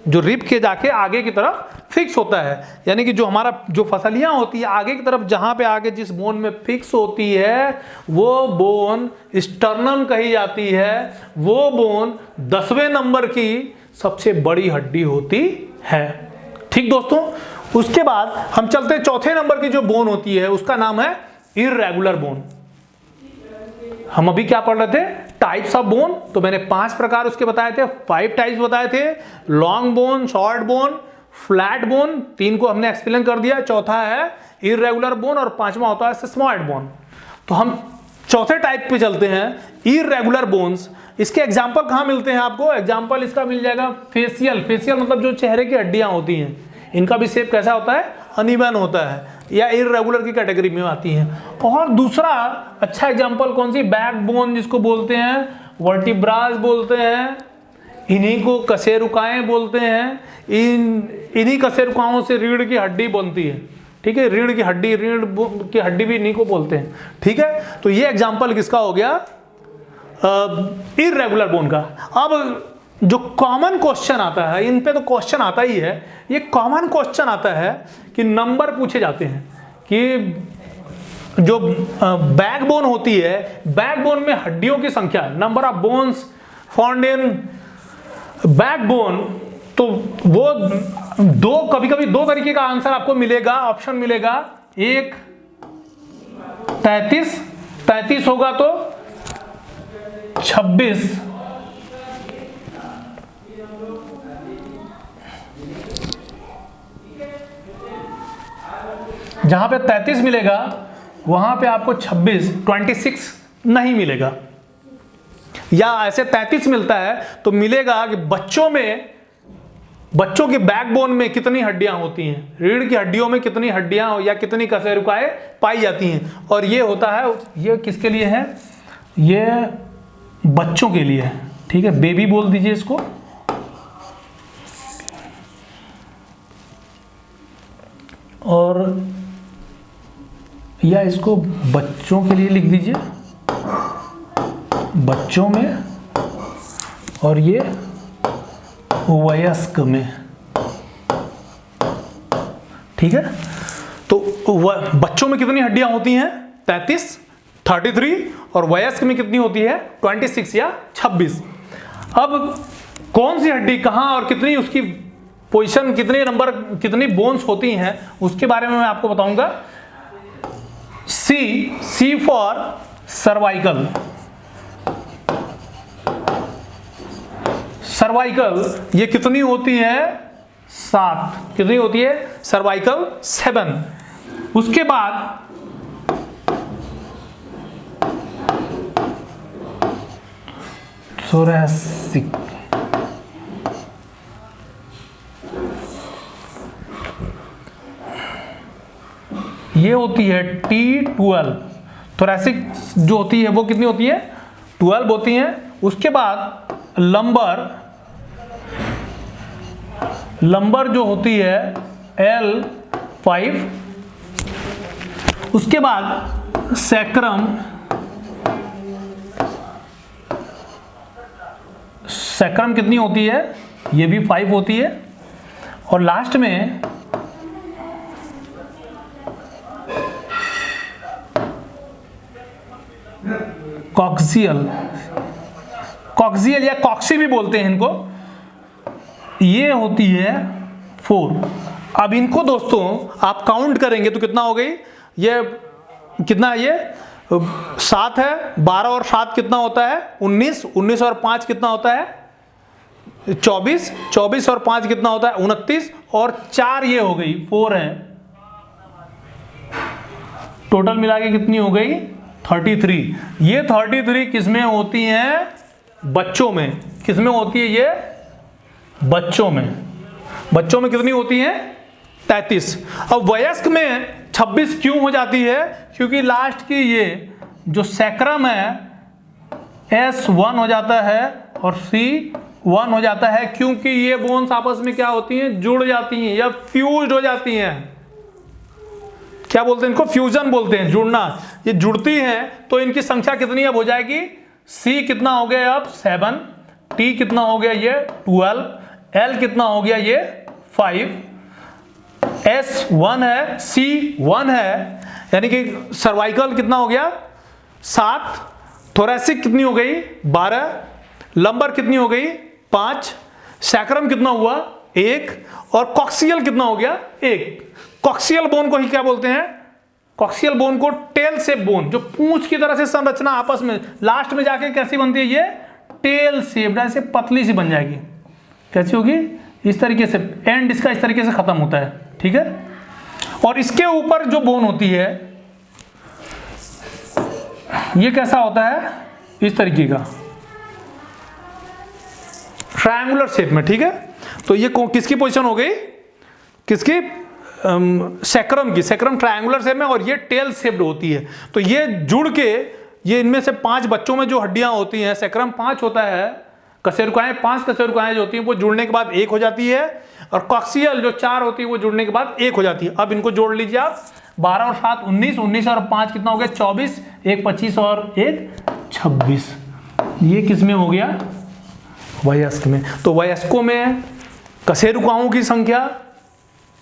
जो रिब केज आके आगे की तरफ फिक्स होता है, यानी कि जो हमारा जो फसलियां होती है आगे की तरफ, जहां पे आगे जिस बोन में फिक्स होती है वो बोन स्टर्नम कही जाती है। वो बोन 10वें नंबर की सबसे बड़ी हड्डी होती है। ठीक दोस्तों, उसके बाद हम चलते हैं 4थे नंबर की जो बोन होती है, उसका नाम है इर्रेगुलर बोन। हम अभी क्या पढ़ रहे थे, टाइप्स ऑफ बोन। तो मैंने 5 प्रकार उसके बताए थे, 5 टाइप्स बताए थे, long bone, short bone, flat bone, 3 को हमने एक्सप्लेन कर दिया, चौथा है इररेगुलर बोन और 5वां होता है सिस्मॉइड बोन। तो हम चौथे टाइप पे चलते हैं, इररेगुलर बोन्स। इसके एग्जाम्पल कहाँ मिलते हैं आपको, एग्जाम्पल इसका मिल जाएगा फेशियल। फेशियल मतलब जो चेहरे की हड्डियां होती हैं, इनका भी शेप कैसा होता है, अनइवन होता है या इररेगुलर की कैटेगरी में आती हैं। और दूसरा अच्छा एग्जाम्पल कौन सी, बैकबोन जिसको बोलते हैं, वर्टिब्रास बोलते हैं, इन्हीं को कशेरुकाएं बोलते हैं। इन्हीं कशेरुकाओं से रीढ़ की हड्डी बनती है, ठीक है, रीढ़ की हड्डी भी इन्हीं को बोलते हैं, ठीक है। तो ये एग्जाम्पल किसका हो गया, इररेगुलर बोन का। अब जो कॉमन क्वेश्चन आता है, इन पे तो क्वेश्चन आता ही है, ये कॉमन क्वेश्चन आता है कि नंबर पूछे जाते हैं कि जो बैकबोन होती है, बैकबोन में हड्डियों की संख्या, number of bones found in backbone, तो वो कभी कभी 2 तरीके का आंसर आपको मिलेगा, ऑप्शन मिलेगा। एक 33 होगा तो 26, जहां पे 33 मिलेगा वहां पे आपको 26 नहीं मिलेगा। या ऐसे 33 मिलता है तो मिलेगा कि बच्चों के बैकबोन में कितनी हड्डियां होती हैं, रीढ़ की हड्डियों में कितनी हड्डियां या कितनी कशेरुकाएं पाई जाती हैं। और ये होता है, ये किसके लिए है, ये बच्चों के लिए है, ठीक है, बेबी बोल दीजिए इसको। और या इसको बच्चों के लिए लिख दीजिए, बच्चों में, और ये वयस्क में, ठीक है। तो बच्चों में कितनी हड्डियां होती हैं, 33 और वयस्क में कितनी होती है, 26 या 26। अब कौन सी हड्डी कहां और कितनी, उसकी पोजीशन, कितने नंबर, कितनी बोन्स होती हैं, उसके बारे में मैं आपको बताऊंगा। सी फॉर सर्वाइकल। सर्वाइकल ये कितनी होती है, 7। कितनी होती है, सर्वाइकल 7। उसके बाद थोरैसिक, ये होती है T12। थोरैसिक जो होती है वो कितनी होती है, 12 होती है। उसके बाद लंबर जो होती है L5। उसके बाद सैक्रम कितनी होती है, ये भी 5 होती है। और लास्ट में कॉक्सियल या कॉक्सी भी बोलते हैं इनको, ये होती है 4। अब इनको दोस्तों आप काउंट करेंगे तो कितना हो गई, ये कितना है, ये 7 है, 12 और 7 कितना होता है, 19 और 5 कितना होता है, 24 और 5 कितना होता है, 29 और 4 ये हो गई 4 है। टोटल मिला के कितनी हो गई, 33। ये 33 किसमें होती हैं, बच्चों में। किसमें होती है ये, बच्चों में। बच्चों में कितनी होती हैं, 33। अब वयस्क में 26 क्यों हो जाती है, क्योंकि लास्ट की ये जो सैक्रम है S1 हो जाता है और C1 हो जाता है, क्योंकि ये बोन्स आपस में क्या होती हैं, जुड़ जाती हैं या फ्यूज्ड हो जाती हैं। क्या बोलते हैं इनको, फ्यूजन बोलते हैं, जुड़ना। ये जुड़ती हैं तो इनकी संख्या कितनी अब हो जाएगी, C कितना हो गया अब 7, T कितना हो गया ये 12, L कितना हो गया ये 5, S1 है, C1 है, यानी कि सर्वाइकल कितना हो गया 7, थोरैसिक कितनी हो गई 12, लंबर कितनी हो गई 5, सैक्रम कितना हुआ 1 और कॉक्सियल कितना हो गया 1। कॉक्सियल बोन को ही क्या बोलते हैं, कॉक्सियल बोन को टेल शेप बोन, जो पूंछ की तरह से संरचना आपस में लास्ट में जाके कैसी बनती है, ये टेल शेप, ऐसे पतली सी बन जाएगी। कैसी होगी, इस तरीके से, एंड इसका इस तरीके से खत्म होता है, ठीक है। और इसके ऊपर जो बोन होती है ये कैसा होता है, इस तरीके का ट्रायंगुलर शेप में, ठीक है। तो ये किसकी पोजीशन हो गई, किसकी, सैक्रम की। सैक्रम ट्रायंगुलर शेप में और ये टेल शेप्ड होती है। तो ये जुड़ के, ये इनमें से 5 बच्चों में जो हड्डियां होती हैं, सैक्रम 5 होता है, कशेरुकाएं 5 कशेरुकाएं जो होती हैं वो जुड़ने के बाद एक हो जाती है, और कॉक्सियल जो 4 होती है वो जुड़ने के बाद एक हो जाती है। अब इनको जोड़ लीजिए आप, 12 और 7 19, 19 और 5 कितना हो गया, 24, एक 25 और एक 26। ये किस में हो गया, वयस्क में। तो वयस्कों में कशेरुकाओं की संख्या,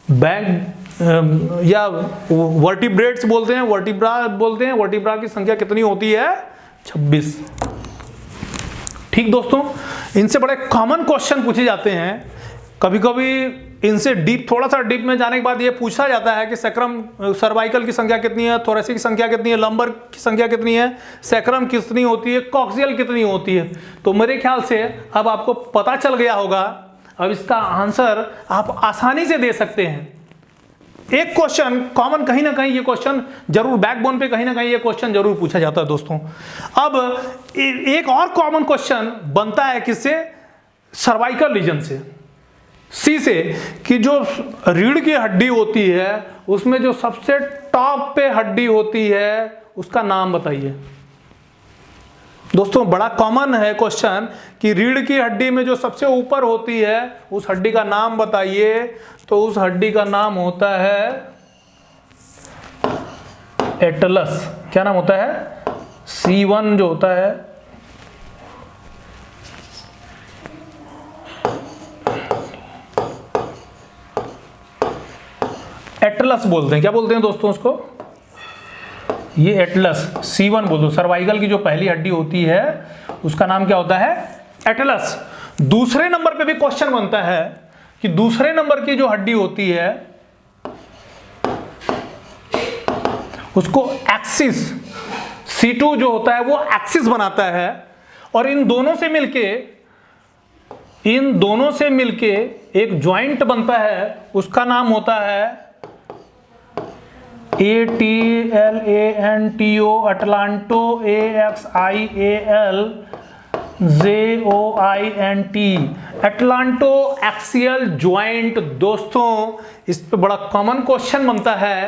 बैक या वर्टिब्रेट्स बोलते हैं, वर्टिब्रा बोलते हैं, वर्टिब्रा की संख्या कितनी होती है, 26। ठीक दोस्तों, इनसे बड़े कॉमन क्वेश्चन पूछे जाते हैं। कभी कभी इनसे डीप, थोड़ा सा डीप में जाने के बाद ये पूछा जाता है कि सैक्रम, सर्वाइकल की संख्या कितनी है, थोरेसिक की संख्या कितनी है, लंबर की संख्या कितनी है, सैक्रम कितनी होती है, कॉक्सियल कितनी होती है। तो मेरे ख्याल से अब आपको पता चल गया होगा। अब इसका आंसर आप आसानी से दे सकते हैं। एक क्वेश्चन कॉमन, कहीं ना कहीं ये क्वेश्चन जरूर, बैकबोन पे कहीं ना कहीं ये क्वेश्चन जरूर पूछा जाता है दोस्तों। अब एक और कॉमन क्वेश्चन बनता है किससे, सर्वाइकल रीजन से, सी से, कि जो रीढ़ की हड्डी होती है उसमें जो सबसे टॉप पे हड्डी होती है उसका नाम बताइए। दोस्तों बड़ा कॉमन है क्वेश्चन कि रीढ़ की हड्डी में जो सबसे ऊपर होती है उस हड्डी का नाम बताइए। तो उस हड्डी का नाम होता है एटलस। क्या नाम होता है, C1 जो होता है, एटलस बोलते हैं। क्या बोलते हैं दोस्तों उसको, ये एटलस, C1 बोल दो। सर्वाइकल की जो पहली हड्डी होती है उसका नाम क्या होता है, एटलस। दूसरे नंबर पे भी क्वेश्चन बनता है कि दूसरे नंबर की जो हड्डी होती है उसको एक्सिस, C2 जो होता है वो एक्सिस बनाता है, और इन दोनों से मिलके एक जॉइंट बनता है, उसका नाम होता है ATLANTO, atlanto, AXIALJOINT, atlanto axial joint. दोस्तों इस पे बड़ा कॉमन क्वेश्चन बनता है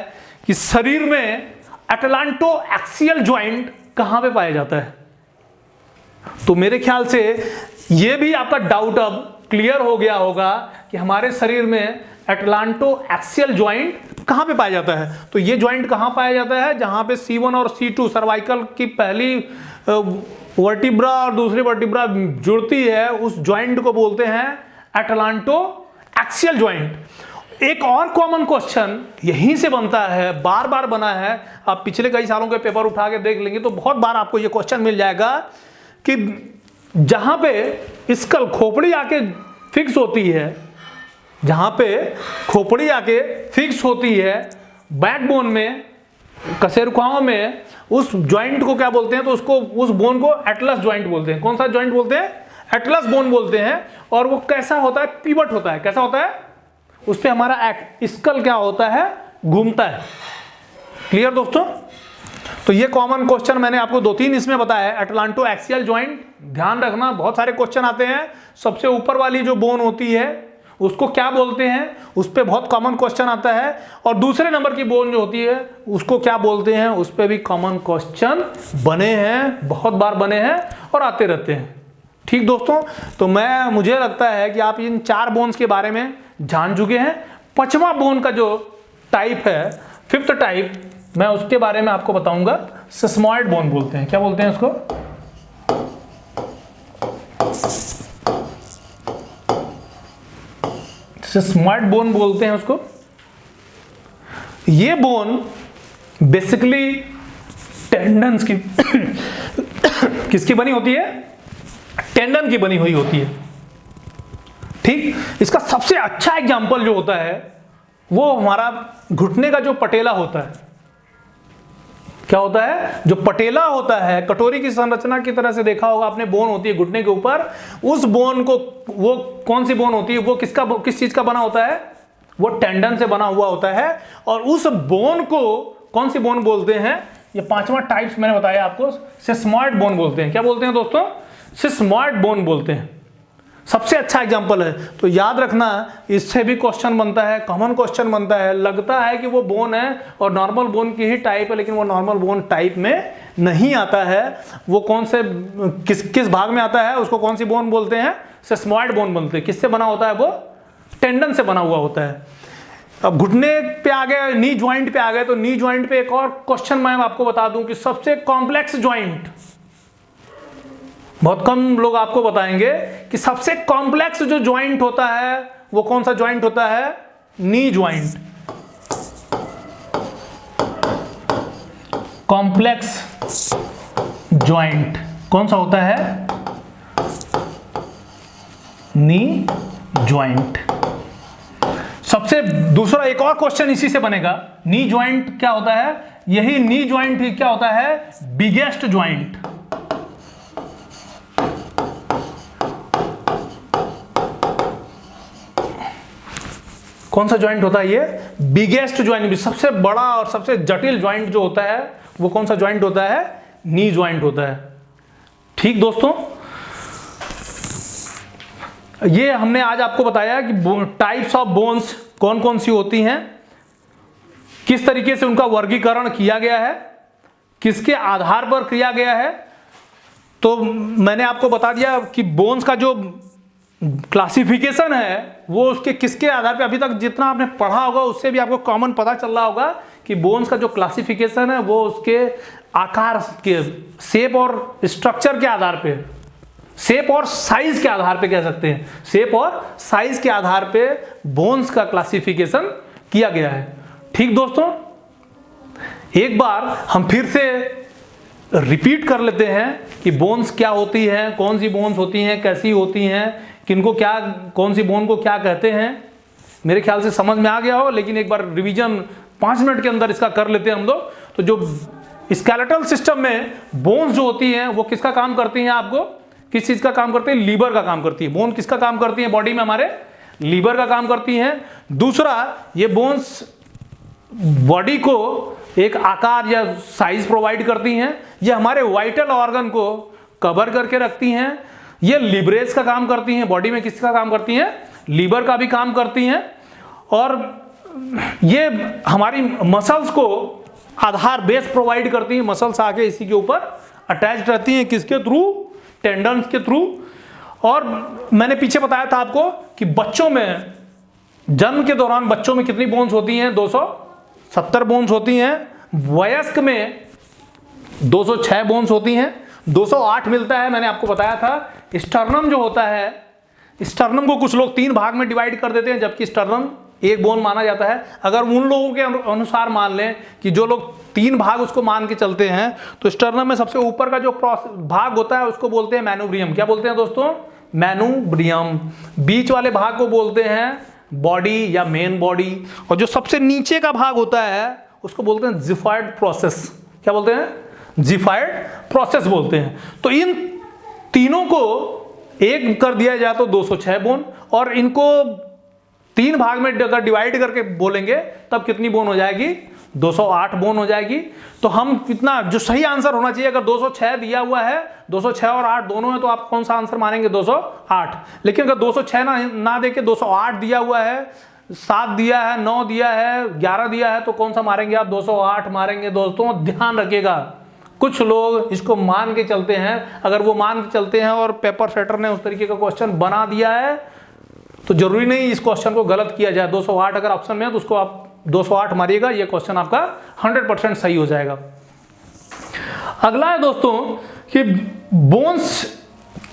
कि शरीर में अटलांटो एक्सियल ज्वाइंट कहां पे पाया जाता है। तो मेरे ख्याल से ये भी आपका डाउट अब क्लियर हो गया होगा कि हमारे शरीर में अटलांटो एक्सियल ज्वाइंट कहां पे पाया जाता है। तो ये ज्वाइंट कहां पाया जाता है, जहां पे C1 और C2 सर्वाइकल की पहली वर्टिब्रा और दूसरी वर्टिब्रा जुड़ती है, उस ज्वाइंट को बोलते हैं अटलांटो एक्सियल ज्वाइंट। एक और कॉमन क्वेश्चन यहीं से बनता है, बार बार बना है, आप पिछले कई सालों के पेपर उठा के देख लेंगे तो बहुत बार आपको ये क्वेश्चन मिल जाएगा कि जहां पे स्कल, खोपड़ी आके फिक्स होती है, जहां पे खोपड़ी आके फिक्स होती है बैकबोन में, कशेरुकाओं में, उस ज्वाइंट को क्या बोलते हैं, तो उसको, उस बोन को एटलस ज्वाइंट बोलते हैं। कौन सा ज्वाइंट बोलते हैं, एटलस बोन बोलते हैं। और वो कैसा होता है, पिवट होता है। कैसा होता है, उस पे हमारा स्कल क्या होता है, घूमता है। क्लियर दोस्तों। तो ये कॉमन क्वेश्चन मैंने आपको 2-3 इसमें बताया है। अटलांटो एक्सियल ज्वाइंट, ध्यान रखना बहुत सारे क्वेश्चन आते हैं। सबसे ऊपर वाली जो बोन होती है उसको क्या बोलते हैं, उस पर बहुत कॉमन क्वेश्चन आता है। और दूसरे नंबर की बोन जो होती है उसको क्या बोलते हैं, उस पर भी कॉमन क्वेश्चन बने हैं, बहुत बार बने हैं और आते रहते हैं। ठीक दोस्तों, तो मुझे लगता है कि आप इन 4 बोन्स के बारे में जान चुके हैं। 5वां बोन का जो टाइप है, 5th टाइप, मैं उसके बारे में आपको बताऊंगा। सिस्मॉइड बोन बोलते हैं। क्या बोलते हैं उसको, सिस्मॉइड बोन बोलते हैं उसको। ये बोन बेसिकली टेंडन्स की किसकी बनी होती है, टेंडन की बनी हुई होती है। ठीक, इसका सबसे अच्छा एग्जांपल जो होता है वो हमारा घुटने का जो पटेला होता है, क्या होता है, जो पटेला होता है, कटोरी की संरचना की तरह से देखा होगा आपने, बोन होती है घुटने के ऊपर, उस बोन को, वो कौन सी बोन होती है, वो किस चीज का बना होता है, वो टेंडन से बना हुआ होता है। और उस बोन को कौन सी बोन बोलते हैं, ये पांचवा टाइप्स मैंने बताया आपको, सिस्मॉइड बोन बोलते हैं। क्या बोलते हैं दोस्तों, सिस्मॉइड बोन बोलते हैं। सबसे अच्छा एग्जांपल है, तो याद रखना, इससे भी क्वेश्चन बनता है, कॉमन क्वेश्चन बनता है। लगता है कि वो बोन है और नॉर्मल बोन की ही टाइप है, लेकिन वो नॉर्मल बोन टाइप में नहीं आता है। वो कौन से किस भाग में आता है, उसको कौन सी बोन बोलते हैं, सिस्मॉइड बोन बोलते हैं। किससे बना होता है, वो टेंडन से बना हुआ होता है। अब घुटने पे आ गए, नी ज्वाइंट पे आ गए, तो नी ज्वाइंट पे एक और क्वेश्चन मैं आपको बता दूं कि सबसे कॉम्प्लेक्स ज्वाइंट, बहुत कम लोग आपको बताएंगे कि सबसे कॉम्प्लेक्स जो ज्वाइंट होता है वो कौन सा ज्वाइंट होता है, नी ज्वाइंट। कॉम्प्लेक्स ज्वाइंट कौन सा होता है, नी ज्वाइंट। सबसे दूसरा एक और क्वेश्चन इसी से बनेगा, नी ज्वाइंट क्या होता है, यही नी ज्वाइंट ही क्या होता है, बिगेस्ट ज्वाइंट। कौन सा ज्वाइंट होता है ये, बिगेस्ट ज्वाइंट। सबसे बड़ा और सबसे जटिल ज्वाइंट जो होता है वो कौन सा ज्वाइंट होता है, नी ज्वाइंट होता है। ठीक दोस्तों, ये हमने आज आपको बताया कि टाइप्स ऑफ बोन्स कौन कौन सी होती हैं, किस तरीके से उनका वर्गीकरण किया गया है, किसके आधार पर किया गया है। तो मैंने आपको बता दिया कि बोन्स का जो क्लासिफिकेशन है वो उसके किसके आधार पे, अभी तक जितना आपने पढ़ा होगा उससे भी आपको कॉमन पता चल रहा होगा कि बोन्स का जो क्लासिफिकेशन है वो उसके आकार के, शेप और स्ट्रक्चर के आधार पे, शेप और साइज के आधार पे कह सकते हैं, शेप और साइज के आधार पे बोन्स का क्लासिफिकेशन किया गया है। ठीक दोस्तों, एक बार हम फिर से रिपीट कर लेते हैं कि बोन्स क्या होती हैं, कौन सी बोन्स होती हैं, कैसी होती हैं, किनको क्या, कौन सी बोन को क्या कहते हैं। मेरे ख्याल से समझ में आ गया हो, लेकिन एक बार रिवीजन 5 मिनट के अंदर इसका कर लेते हैं हम लोग। तो जो स्केलेटल सिस्टम में बोन्स जो होती हैं वो किसका काम करती हैं, आपको किस चीज का काम करती है, लीवर का काम करती है। बोन किसका काम करती है बॉडी में हमारे, लीवर का काम करती हैं। दूसरा, ये बोन्स बॉडी को एक आकार या साइज प्रोवाइड करती हैं, ये हमारे वाइटल ऑर्गन को कवर करके रखती हैं। ये लिवरेज का काम करती हैं, बॉडी में किसका काम करती हैं, लीवर का भी काम करती हैं। और ये हमारी मसल्स को आधार, बेस प्रोवाइड करती हैं। मसल्स आके इसी के ऊपर अटैच रहती हैं, किसके थ्रू, टेंडन्स के थ्रू। और मैंने पीछे बताया था आपको कि बच्चों में, जन्म के दौरान बच्चों में कितनी बोन्स होती हैं, 270 बोन्स होती हैं। वयस्क में 206 बोन्स होती हैं, 208 मिलता है, मैंने आपको बताया था। स्टर्नम जो होता है, स्टर्नम को कुछ लोग 3 भाग में डिवाइड कर देते हैं, जबकि स्टर्नम एक बोन माना जाता है। अगर उन लोगों के अनुसार मान लें कि जो लोग 3 भाग उसको मान के चलते हैं, तो स्टर्नम में सबसे ऊपर का जो भाग होता है उसको बोलते हैं मैनुब्रियम। क्या बोलते हैं दोस्तों, मैनुब्रियम। बीच वाले भाग को बोलते हैं बॉडी या मेन बॉडी, और जो सबसे नीचे का भाग होता है उसको बोलते हैं जिफाइड प्रोसेस। क्या बोलते हैं, जिफाइड प्रोसेस बोलते हैं। तो इन तीनों को एक कर दिया जाए तो 206 बोन, और इनको 3 भाग में अगर डिवाइड करके बोलेंगे तब कितनी बोन हो जाएगी, 208 बोन हो जाएगी। तो हम कितना, जो सही आंसर होना चाहिए, अगर 206 दिया हुआ है, 206 और 8 दोनों है, तो आप कौन सा आंसर मानेंगे, 208। लेकिन अगर 206 ना देके 208 दिया हुआ है, 7 दिया है, 9 दिया है, 11 दिया है, तो कौन सा मारेंगे आप, 208 मारेंगे। दोस्तों ध्यान रखिएगा, कुछ लोग इसको मान के चलते हैं। अगर वो मान के चलते हैं और पेपर सेटर ने उस तरीके का क्वेश्चन बना दिया है, तो जरूरी नहीं इस क्वेश्चन को गलत किया जाए। 208 अगर ऑप्शन में है तो उसको आप 208 मारिएगा, ये क्वेश्चन आपका 100% सही हो जाएगा। अगला है दोस्तों कि बोन्स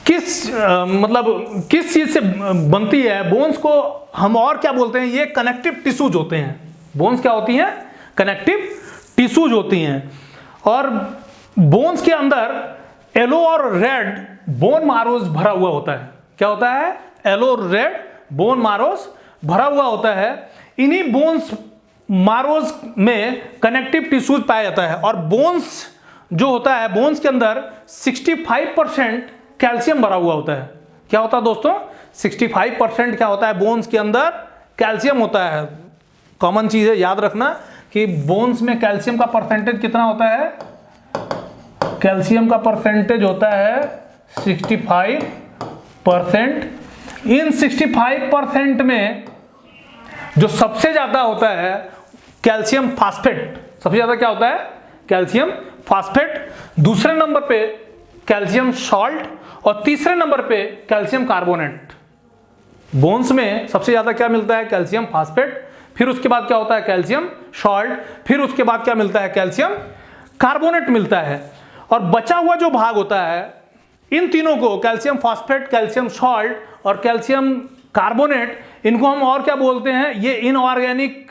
किस चीज से बनती है। बोन्स को हम और क्या बोलते हैं, ये कनेक्टिव टिश्यूज होते हैं। बोन्स क्या होती हैं, कनेक्टिव टिश्यूज होती हैं। और बोन्स के अंदर येलो और रेड बोन मारोज भरा हुआ होता है। क्या होता है, येलो रेड बोन मारोज भरा हुआ होता है। इन्हीं बोन्स मारोज में कनेक्टिव टिश्यूज पाया जाता है। और बोन्स जो होता है, बोन्स के अंदर 65% कैल्शियम भरा हुआ होता है। क्या होता है दोस्तों? 65% क्या होता है? बोन्स के अंदर कैल्शियम होता है। कॉमन चीज है, याद रखना कि बोन्स में कैल्शियम का परसेंटेज कितना होता है? कैल्शियम का परसेंटेज होता है 65%। इन 65% में जो सबसे ज्यादा होता है कैल्शियम फास्फेट। सबसे ज्यादा क्या होता है? Calcium phosphate. दूसरे नंबर पे कैल्शियम सॉल्ट और तीसरे नंबर पे कैल्शियम कार्बोनेट। बोन्स में सबसे ज्यादा क्या मिलता है? Calcium phosphate. फिर उसके बाद क्या होता है? Calcium salt. फिर उसके बाद क्या मिलता है? कैल्शियम कार्बोनेट मिलता है। और बचा हुआ जो भाग होता है, इन तीनों को, कैल्शियम फास्फेट, कैल्शियम सॉल्ट और कैल्शियम कार्बोनेट, इनको हम और क्या बोलते हैं? ये इनऑर्गेनिक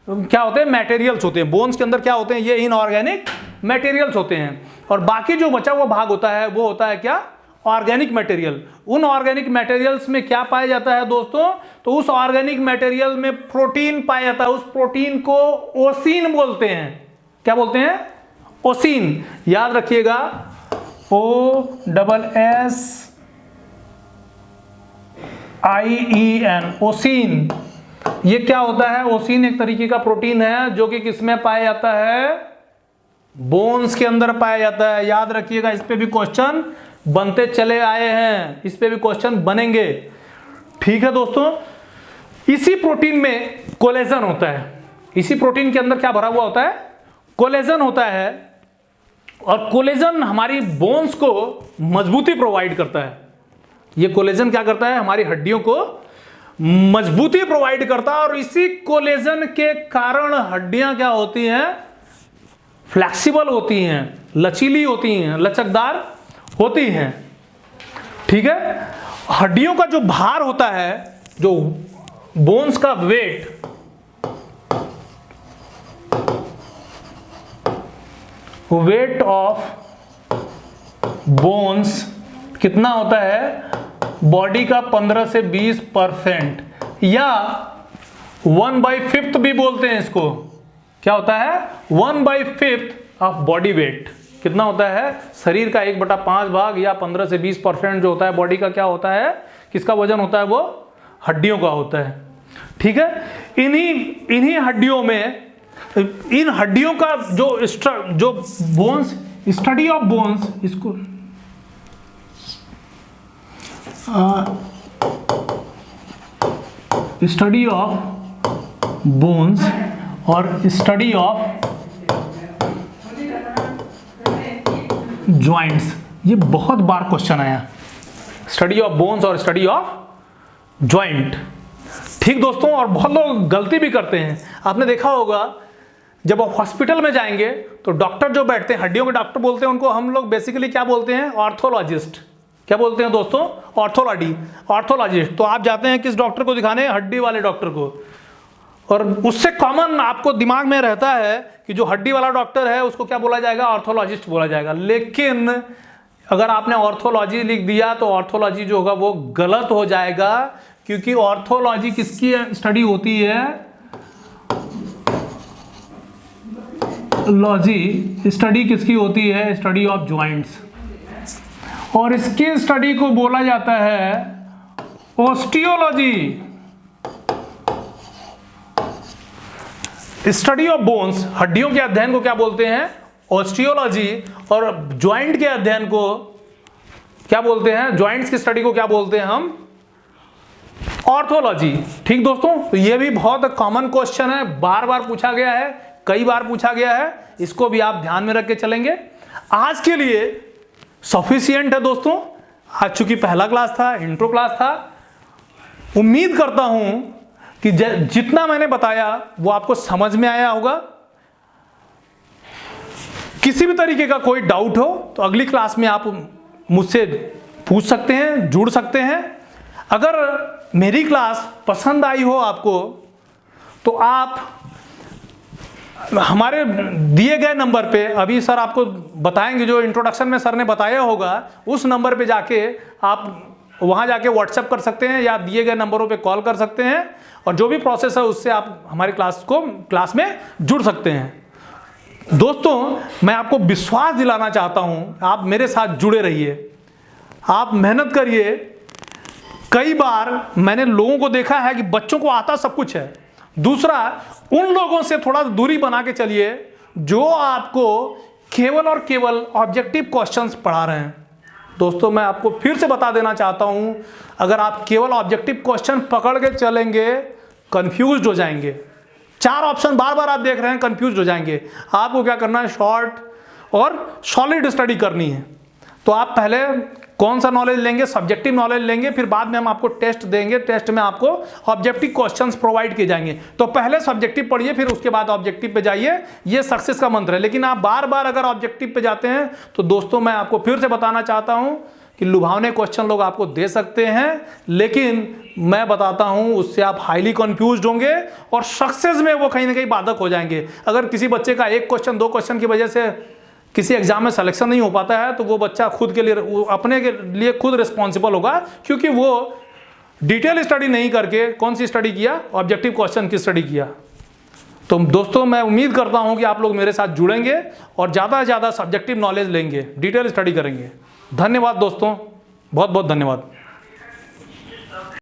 क्या होते हैं? मटेरियल्स होते हैं। बोन्स के अंदर क्या होते हैं? ये इनऑर्गेनिक मटेरियल्स होते हैं। और बाकी जो बचा हुआ भाग होता है वो होता है क्या? Organic material. उन ऑर्गेनिक मटेरियल्स में क्या पाया जाता है दोस्तों? तो उस ऑर्गेनिक मटेरियल में प्रोटीन पाया जाता है। उस प्रोटीन को ओसीन बोलते हैं। क्या बोलते हैं? ओसीन। याद रखिएगा, OSSIEN, ओसीन। ये क्या होता है? ओसीन एक तरीके का प्रोटीन है जो कि किसमें पाया जाता है? बोन्स के अंदर पाया जाता है। याद रखिएगा, इस पे भी क्वेश्चन बनते चले आए हैं, इस पे भी क्वेश्चन बनेंगे। ठीक है दोस्तों, इसी प्रोटीन में कोलेजन होता है। इसी प्रोटीन के अंदर क्या भरा हुआ होता है? कोलेजन होता है। और कोलेजन हमारी बोन्स को मजबूती प्रोवाइड करता है। ये कोलेजन क्या करता है? हमारी हड्डियों को मजबूती प्रोवाइड करता है। और इसी कोलेजन के कारण हड्डियां क्या होती हैं? फ्लेक्सिबल होती हैं, लचीली होती हैं, लचकदार होती हैं। ठीक है। हड्डियों का जो भार होता है, जो बोन्स का वेट, वेट ऑफ बोन्स कितना होता है? बॉडी का 15 से 20%, या 1/5 भी बोलते हैं इसको। क्या होता है? 1/5 ऑफ बॉडी वेट। कितना होता है? शरीर का 1/5 भाग या 15 से 20% जो होता है बॉडी का, क्या होता है? किसका वजन होता है? वो हड्डियों का होता है। ठीक है। इन्हीं हड्डियों में, इन हड्डियों का जो बोन्स, स्टडी ऑफ बोन्स, इसको स्टडी ऑफ बोन्स और स्टडी ऑफ ज्वाइंट्स, ये बहुत बार क्वेश्चन आया। स्टडी ऑफ बोन्स और स्टडी ऑफ ज्वाइंट। ठीक दोस्तों, और बहुत लोग गलती भी करते हैं। आपने देखा होगा, जब आप हॉस्पिटल में जाएंगे तो डॉक्टर जो बैठते हैं, हड्डियों के डॉक्टर बोलते हैं उनको, हम लोग बेसिकली क्या बोलते हैं? ऑर्थोलॉजिस्ट। क्या बोलते हैं दोस्तों? ऑर्थोलॉजिस्ट। तो आप जाते हैं किस डॉक्टर को दिखाने? हड्डी वाले डॉक्टर को। और उससे कॉमन आपको दिमाग में रहता है कि जो हड्डी वाला डॉक्टर है उसको क्या बोला जाएगा? ऑर्थोलॉजिस्ट बोला जाएगा। लेकिन अगर आपने ऑर्थोलॉजी लिख दिया तो ऑर्थोलॉजी जो होगा वो गलत हो जाएगा, क्योंकि ऑर्थोलॉजी किसकी स्टडी होती है? लॉजी स्टडी किसकी होती है? Study of joints. और इसकी स्टडी को बोला जाता है ऑस्टियोलॉजी। स्टडी ऑफ बोन्स, हड्डियों के अध्ययन को क्या बोलते हैं? ऑस्टियोलॉजी। और ज्वाइंट के अध्ययन को क्या बोलते हैं? ज्वाइंट्स की स्टडी को क्या बोलते हैं हम? ऑर्थोलॉजी। ठीक दोस्तों, तो ये भी बहुत कॉमन क्वेश्चन है, बार बार पूछा गया है, कई बार पूछा गया है। इसको भी आप ध्यान में रख के चलेंगे। आज के लिए सफिशिएंट है दोस्तों। आज चूंकि पहला क्लास था, इंट्रो क्लास था, उम्मीद करता हूं कि जितना मैंने बताया वो आपको समझ में आया होगा। किसी भी तरीके का कोई डाउट हो तो अगली क्लास में आप मुझसे पूछ सकते हैं, जुड़ सकते हैं। अगर मेरी क्लास पसंद आई हो आपको तो आप हमारे दिए गए नंबर पे, अभी सर आपको बताएंगे, जो इंट्रोडक्शन में सर ने बताया होगा, उस नंबर पे जाके आप वहाँ जाके व्हाट्सएप कर सकते हैं या दिए गए नंबरों पे कॉल कर सकते हैं, और जो भी प्रोसेस है उससे आप हमारी क्लास में जुड़ सकते हैं। दोस्तों, मैं आपको विश्वास दिलाना चाहता हूँ, आप मेरे साथ जुड़े रहिए, आप मेहनत करिए। कई बार मैंने लोगों को देखा है कि बच्चों को आता सब कुछ है। दूसरा, उन लोगों से थोड़ा दूरी बना के चलिए जो आपको केवल और केवल ऑब्जेक्टिव क्वेश्चंस पढ़ा रहे हैं। दोस्तों, मैं आपको फिर से बता देना चाहता हूं, अगर आप केवल ऑब्जेक्टिव क्वेश्चन पकड़ के चलेंगे कंफ्यूज हो जाएंगे। 4 ऑप्शन बार बार आप देख रहे हैं, कंफ्यूज हो जाएंगे। आपको क्या करना है, शॉर्ट और सॉलिड स्टडी करनी है। तो आप पहले कौन सा नॉलेज लेंगे, सब्जेक्टिव नॉलेज लेंगे, फिर बाद में हम आपको टेस्ट देंगे, टेस्ट में आपको ऑब्जेक्टिव क्वेश्चंस प्रोवाइड किए जाएंगे। तो पहले सब्जेक्टिव पढ़िए, फिर उसके बाद ऑब्जेक्टिव पे जाइए, ये सक्सेस का मंत्र है। लेकिन आप बार बार अगर ऑब्जेक्टिव पे जाते हैं तो दोस्तों, मैं आपको फिर से बताना चाहता हूं कि लुभावने क्वेश्चन लोग आपको दे सकते हैं, लेकिन मैं बताता हूं उससे आप हाईली कंफ्यूज्ड होंगे और सक्सेस में वो कहीं ना कहीं बाधक हो जाएंगे। अगर किसी बच्चे का 1 क्वेश्चन 2 क्वेश्चन की वजह से किसी एग्जाम में सिलेक्शन नहीं हो पाता है, तो वो बच्चा खुद के लिए, अपने के लिए खुद रिस्पॉन्सिबल होगा, क्योंकि वो डिटेल स्टडी नहीं करके कौन सी स्टडी किया, ऑब्जेक्टिव क्वेश्चन की स्टडी किया। तो दोस्तों, मैं उम्मीद करता हूं कि आप लोग मेरे साथ जुड़ेंगे और ज़्यादा से ज़्यादा सब्जेक्टिव नॉलेज लेंगे, डिटेल स्टडी करेंगे। धन्यवाद दोस्तों, बहुत बहुत धन्यवाद।